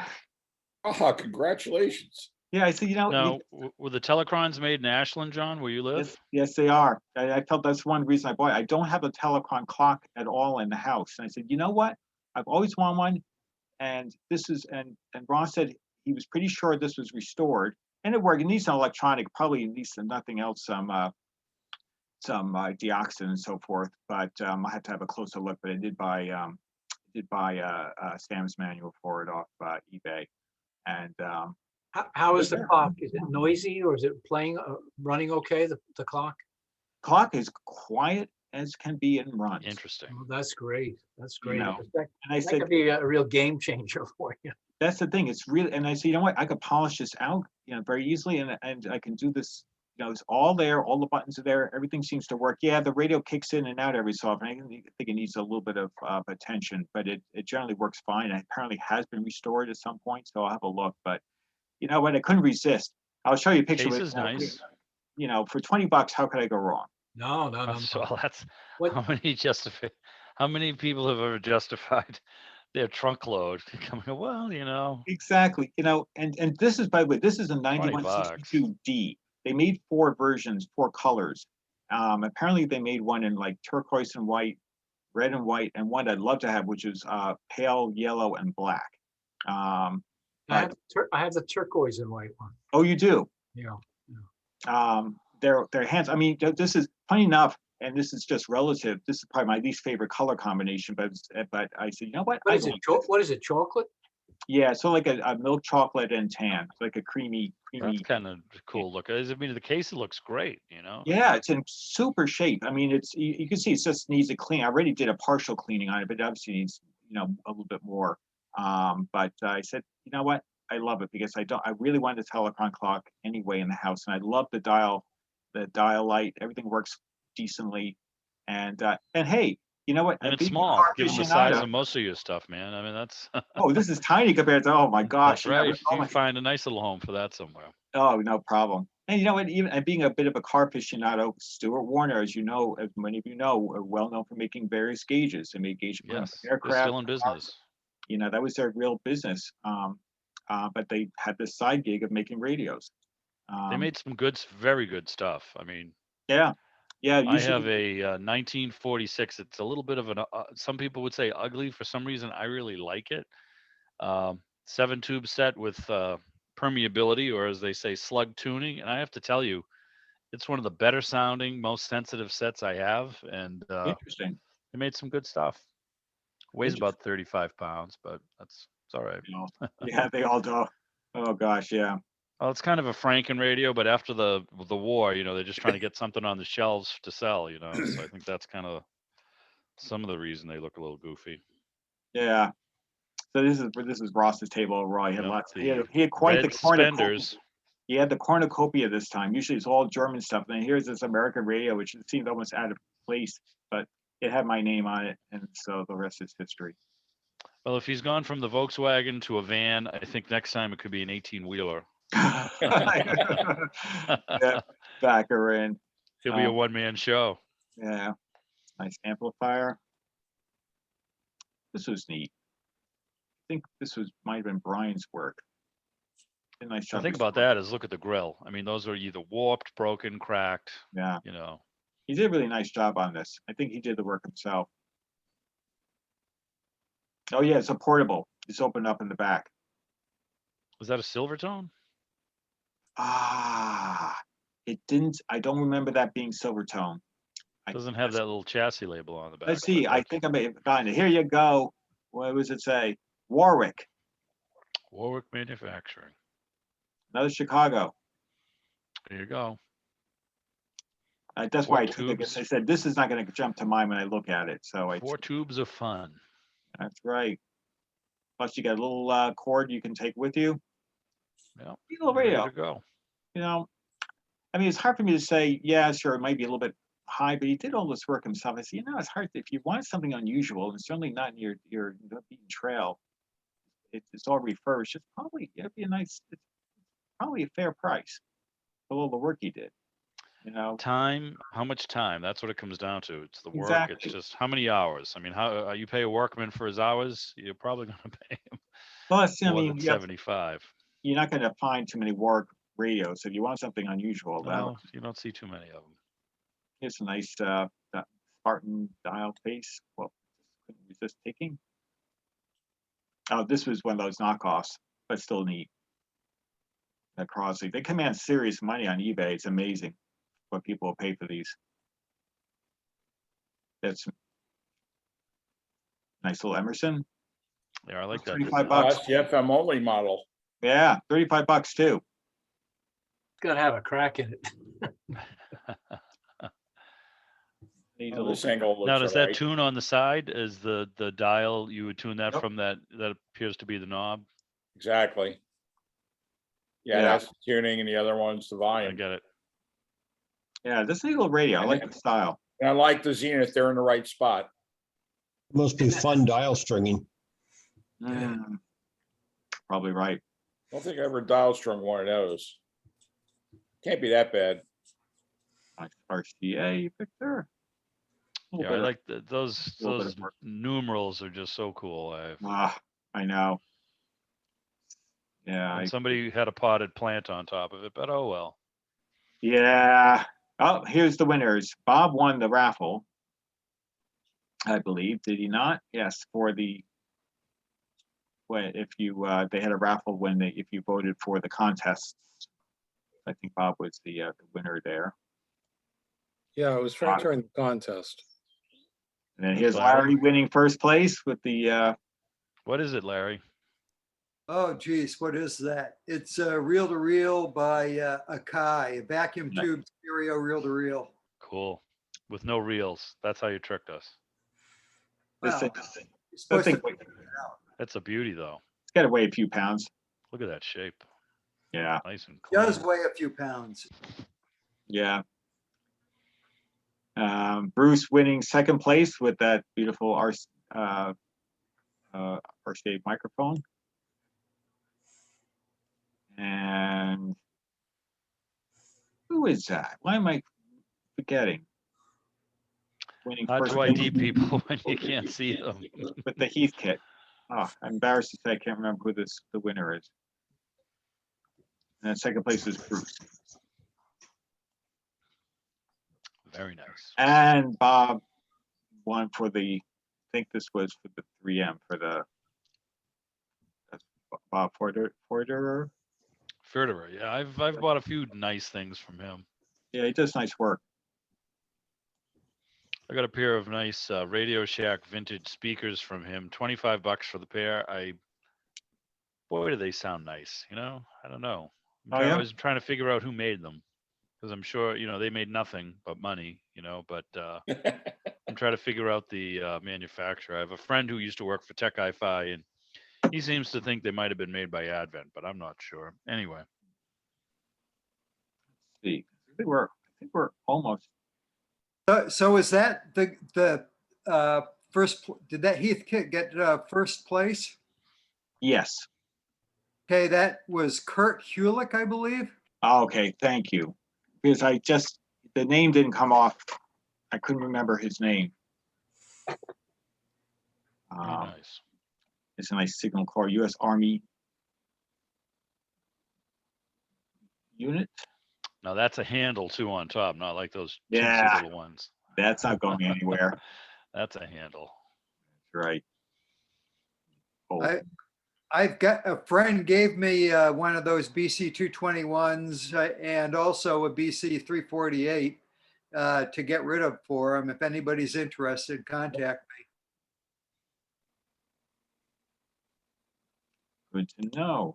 Ah, congratulations. Yeah, I said, you know, Now, were the Telecrons made in Ashland, John, where you live? yes, they are. I felt that's one reason I bought it. I don't have a Telecron clock at all in the house. And I said, you know what? I've always wanted one. And this is, and Ross said he was pretty sure this was restored. And it worked. It needs some electronic, probably needs some, nothing else, some deoxin and so forth. But I had to have a closer look. But I did buy Sam's manual for it off eBay. And How is the clock? Is it noisy or is it playing, running okay, the clock? Clock is quiet as can be and runs. Interesting. Oh, that's great. That's great. know, That, And I that said, could be a real game changer for you. that's the thing. It's really, and I said, you know what? I could polish this out, very easily, and I can do this. It's all there. All the buttons are there. Everything seems to work. Yeah, the radio kicks in and out every so often. I think it needs a little bit of attention, but it generally works fine. It apparently has been restored at some point, so I'll have a look. But you know what? I couldn't resist. I'll show you a picture. Case is nice. For $20, how could I go wrong? No. So that's What- how many people have ever justified their trunk load coming? Well, Exactly. And this is, by the way, this is a 9162D. They made 4 versions, 4 colors. Apparently they made one in like turquoise and white, red and white, and one I'd love to have, which is pale yellow and black. I have the turquoise and white one. Oh, you do? Yeah. Their hands. I mean, this is funny enough, and this is just relative. This is probably my least favorite color combination, but I said, you know what? What is it? What is it? Chocolate? Yeah, so like a milk chocolate and tan, like a creamy. that's kind of cool look. I mean, the case looks great. Yeah, it's in super shape. I mean, it's you can see it just needs a clean. I already did a partial cleaning on it, but it obviously needs a little bit more. But I said, you know what? I love it because I really wanted a Telecron clock anyway in the house, and I love the dial light. Everything works decently, and hey, you know what? And it's small, given the size of most of your stuff, man. I mean, that's oh, this is tiny compared to, oh my gosh. that's right. You can find a nice little home for that somewhere. Oh, no problem. And you know what? Even and being a bit of a car aficionado, Stuart Warner, as many of you know, are well known for making various gauges. They made gauges for aircraft. They're still in business. That was their real business. But they had this side gig of making radios. They made some very good stuff. I mean, yeah. I have a 1946. It's a little bit of some people would say ugly. For some reason, I really like it. 7-tube set with permeability, or as they say, slug tuning. And I have to tell you, it's one of the better sounding, most sensitive sets I have. And interesting. They made some good stuff. Weighs about 35 pounds, but it's all right. Yeah, they all do. Oh gosh, yeah. Well, it's kind of a Franken radio, but after the war, they're just trying to get something on the shelves to sell, So I think that's kind of some of the reason they look a little goofy. Yeah. So this is Ross's table overall. He had lots. He had quite the cornucopia. He had the cornucopia this time. Usually it's all German stuff. And here's this American radio, which seemed almost out of place, but it had my name on it, and so the rest is history. Well, if he's gone from the Volkswagen to a van, I think next time it could be an 18-wheeler. Yeah, back her in. He'll be a one-man show. Yeah, nice amplifier. This was neat. I think this might have been Brian's work. Nice job. The thing about that is look at the grill. I mean, those are either warped, broken, cracked. Yeah. He did a really nice job on this. I think he did the work himself. Oh yeah, it's a portable. It's opened up in the back. Was that a Silvertone? It didn't. I don't remember that being Silvertone. Doesn't have that little chassis label on the back. Let's see. I think I may have gotten it. Here you go. What does it say? Warwick. Warwick Manufacturing. Another Chicago. There you go. That's Four why I took it, 'cause I tubes. said, this is not gonna jump to mind when I look at it, so 4 tubes of fun. that's right. Plus you got a little cord you can take with you. Yep. Little Ready radio, to go. you know, I mean, it's hard for me to say, yeah, sure, it might be a little bit high, but he did all this work himself. I said, it's hard. If you want something unusual, and certainly not in your beaten trail, it's all refurbished. It's probably, it'd be it's probably a fair price for all the work he did. Time, how much time? That's what it comes down to. It's the work. Exactly. It's just how many hours. I mean, how you pay a workman for his hours, you're probably going to pay him Plus, I more mean, than 75. you're not going to find too many work radios. So if you want something unusual, No, you don't see too many of them. here's a nice Spartan dial case. Well, couldn't resist taking. Oh, this was one of those knockoffs, but still neat. That Crosley, they command serious money on eBay. It's amazing what people will pay for these. That's nice little Emerson. Yeah, I like that. $35. That's the FM only model. Yeah, $35 too. It's got to have a crack in it. Oh, this angle looks Now, does all that right. tune on the side? Is the dial, you would tune that Yep. from that appears to be the knob? Exactly. Yeah, Yeah. that's the tuning, and the other one's the I volume. get it. Yeah, this neat little radio. I like the style. And I like the Zenith; they're in the right spot. Must be fun dial stringing. Probably right. I don't think I ever dial strung one of those. Can't be that bad. Nice RCA Victor. Yeah, I like those little bit of work. numerals are just so cool. I know. Yeah. And somebody had a potted plant on top of it, but oh well. Yeah. Oh, here's the winners. Bob won the raffle, I believe. Did he not? Yes, for the if you they had a raffle if you voted for the contests. I think Bob was the winner there. Yeah, it was right during the contest. And then here's Larry winning first place with the What is it, Larry? Oh, geez, what is that? It's reel to reel by Akai, a vacuum tube stereo reel to reel. Cool. With no reels. That's how you tricked us. this thing. You're supposed to Wait, figure it out. That's a beauty, though. it's got to weigh a few pounds. Look at that shape. Yeah. Nice and It clean. does weigh a few pounds. Yeah. Bruce winning second place with that beautiful RCA microphone. And who is that? Why am I forgetting? Winning Hard first to place ID people when you can't see them. with the Heath kit. Oh, I'm embarrassed to say I can't remember who the winner is. And then second place is Bruce. Very nice. And Bob won for I think this was for the 3M for the Bob Forderer. Furterer. Yeah, I've bought a few nice things from him. Yeah, he does nice work. I got a pair of nice Radio Shack vintage speakers from him. $25 for the pair. Boy, do they sound nice. I don't know. I was trying to figure out who made them, because I'm sure they made nothing but money. But I'm trying to figure out the manufacturer. I have a friend who used to work for Tech Hi-Fi, and he seems to think they might have been made by Advent, but I'm not sure. Anyway. Let's see, I think we're almost. So is that the first? Did that Heath kit get first place? Yes. Okay, that was Kurt Hulick, I believe. Oh, okay, thank you. Because the name didn't come off. I couldn't remember his name. Very nice. It's a nice signal core, U.S. Army unit. Now that's a handle too on top, not like those chintzy Yeah. little ones. That's not going anywhere. That's a handle. That's right. Oh, I've got a friend gave me one of those BC 221s and also a BC 348 to get rid of for him. If anybody's interested, contact me. good to know.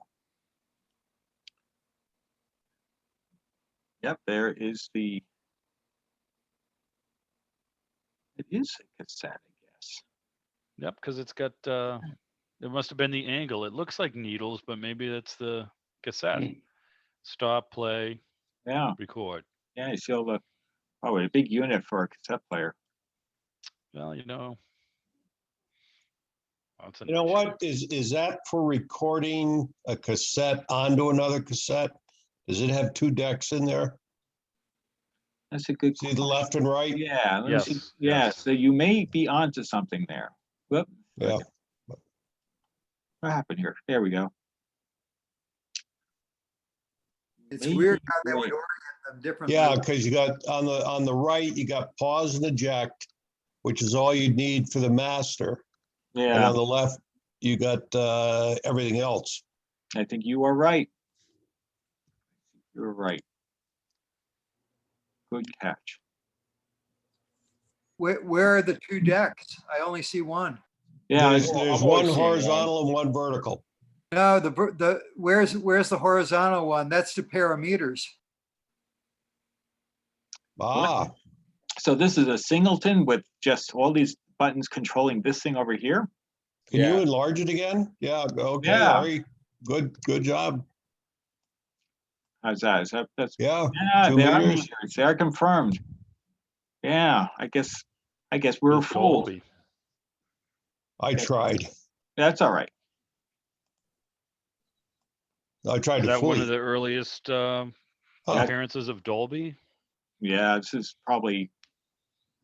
Yep, there is the is a cassette, I guess. Yep, because it's got, it must have been the angle. It looks like needles, but maybe that's the cassette. Stop, play, Yeah, record. yeah, you see all the, oh, a big unit for a cassette player. Well, you know. That's a You know nice what, is that for recording a cassette onto another cassette? Does it have two decks in there? That's a good See the question. left and right? Yeah, let me see. Yes, Yeah, yes. so you may be onto something there. Whoop. Yeah. Okay. What happened here? There we go. It's Maybe weird how they would right. orient them differently. Yeah, because you got on the right, you got pause and eject, which is all you need for the master. And Yeah, on the left, you got everything else. I think you are right. You're right. Good catch. Where are the two decks? I only see one. Yeah, There's I'm one always seeing horizontal and one vertical. No, where's the horizontal one? That's the parameters. Ah, So this is a singleton with just all these buttons controlling this thing over here. can you Yeah. enlarge it again? Yeah, okay, Yeah. Larry. Good job. How's that? That's Yeah, yeah, 2 they are meters. meters. They are confirmed. Yeah, I guess we're With fooled. Dolby. I tried. That's all right. I tried Is to that one flee. of the earliest Huh. appearances of Dolby? Yeah, this is probably,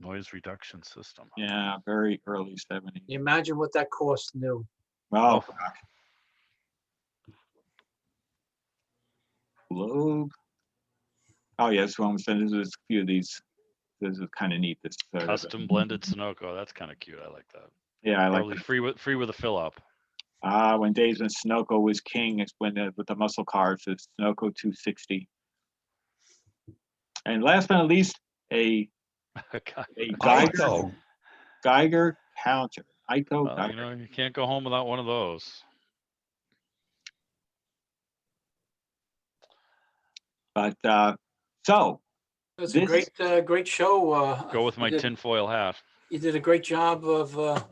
Noise reduction system. yeah, very early 70s. Can you imagine what that cost new? Oh, Oh. gosh. Globe. Oh, yes, well, there's a few of these. This is kind of neat. This Custom blended Sunoco. That's kind of cute. I like that. yeah, I like Probably free with a fill up. when days when Sunoco was king, it's when with the muscle cars, it's Sunoco 260. And last but not least, a Geiger Ico. Geiger counter. Ico Well, Geiger. you know, you can't go home without one of those. But so It's a this great show. Go with my you did- tinfoil hat. You did a great job of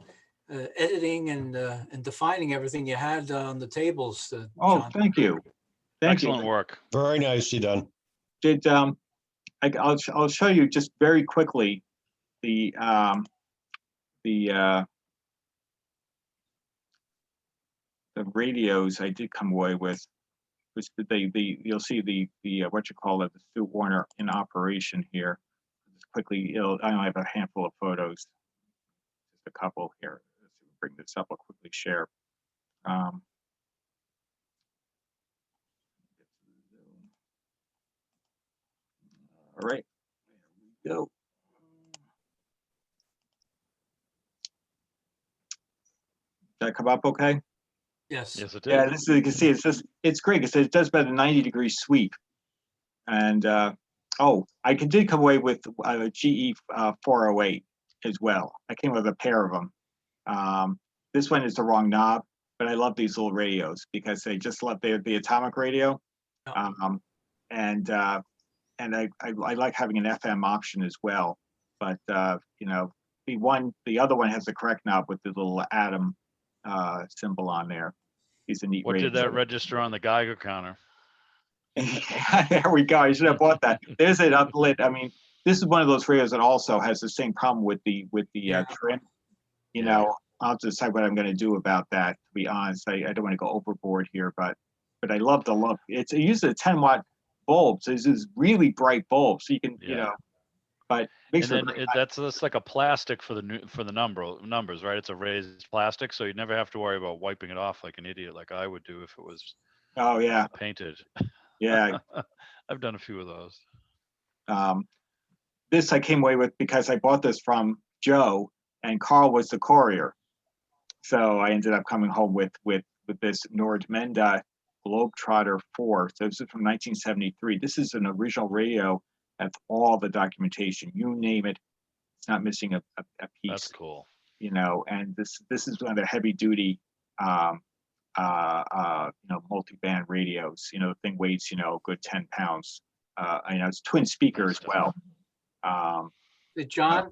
editing and defining everything you had on the tables. oh, John. thank you. Thank Excellent you. work. Very nicely done. Did I'll show you just very quickly the radios I did come away with, which you'll see the what you call it, the Stu Warner in operation here. Just quickly, I only have a handful of photos, just a couple here. Let's bring this up. I'll quickly share. All right, there we go. Did that come up okay? Yes. Yes, it did. Yeah, this is, you can see it's great because it does about a 90-degree sweep. And oh, I did come away with a GE 408 as well. I came with a pair of them. This one is the wrong knob, but I love these little radios because they just love the atomic radio. And I like having an FM option as well. But you know, the other one has the correct knob with the little atom symbol on there. He's a neat What radio. did that register on the Geiger counter? There we go. I should have bought that. There's it uplit. I mean, this is one of those radios that also has the same problem with the trim. You know, I'll decide what I'm going to do about that. To be honest, I don't want to go overboard here, but I love the look. It uses a 10-watt bulb, so this is really bright bulb, so you can you know. But makes and then that's like a plastic for the numbers, right? It's a raised plastic, so you never have to worry about wiping it off like an idiot, like I would do if it was. Oh yeah. Painted. Yeah. I've done a few of those. This I came away with because I bought this from Joe and Carl was the courier. So I ended up coming home with this Nordmenda Globetrotter 4. So this is from 1973. This is an original radio. That's all the documentation. You name it, it's not missing a piece. That's cool. You know, and this is one of the heavy duty multi-band radios. You know, the thing weighs, a good 10 pounds. It's twin speaker as well. John,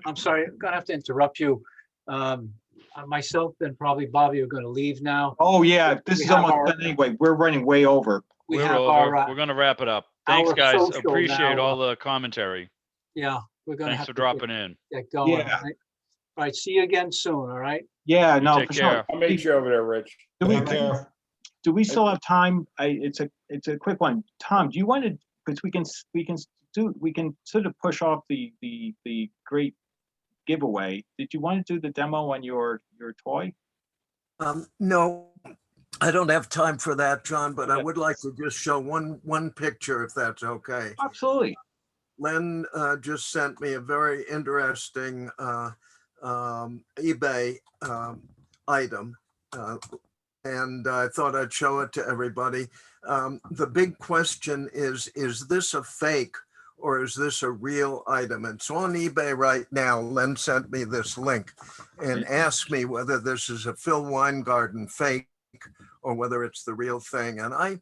I'm sorry, I'm gonna have to interrupt you. Myself and probably Bobby are gonna leave now. Oh, yeah, this We is have almost our- done anyway. We're running way over. We We're have over. our, We're gonna wrap it up. Thanks, our guys. social Appreciate now, all the commentary. yeah, we're gonna Thanks have for to dropping in. get going. Yeah. All right? All right, see you again soon, all right? Yeah, You no, take for sure. care. I'll meet you over there, Rich. Do we, Take care. do we still have time? It's a quick one. Tom, do you want to, because we can sort of push off the great giveaway. Did you want to do the demo on your toy? No, I don't have time for that, John, but I Okay. would like to just show one picture if that's okay. Absolutely. Len just sent me a very interesting eBay item, and I thought I'd show it to everybody. The big question is this a fake or is this a real item? It's on eBay right now. Len sent me this link and asked me whether this is a Phil Weingarten fake or whether it's the real thing. And I'm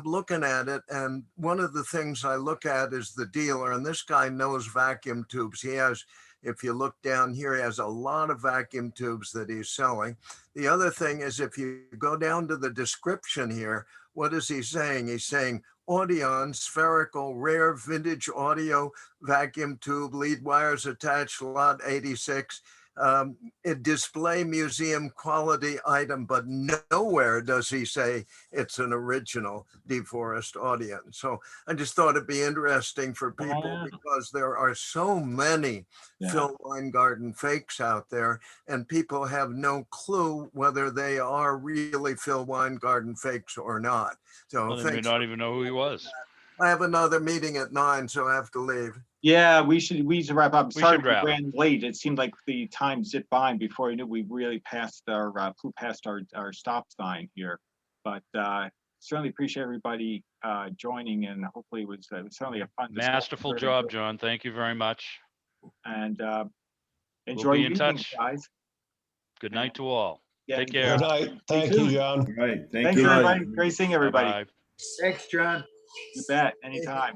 looking at it, and one of the things I look at is the dealer, and this guy knows vacuum tubes. He has, if you look down here, he has a lot of vacuum tubes that he's selling. The other thing is, if you go down to the description here, what is he saying? He's saying Audion spherical rare vintage audio vacuum tube, lead wires attached, lot 86. A display museum quality item, but nowhere does he say it's an original DeForest Audion. So I just thought it'd be interesting for people because there are so many Phil Weingarten fakes out there, and people have no clue whether they are really Phil Weingarten fakes or not. So Well, they may not even know who he was. I have another meeting at 9, so I have to leave. Yeah, we should wrap up. We Sorry should we wrap. ran late. It seemed like the time zipped by before we knew we really flew past our stop sign here. But certainly appreciate everybody joining, and hopefully it was certainly a fun discussion. Masterful job, John. Thank you very much. And enjoy We'll be your in evening, touch. guys. Good night to all. Yeah, Take care. Good night. Thank you, John. All right, thank Thanks, you. everybody. Great seeing everybody. Bye-bye. Thanks, John. You bet. Anytime.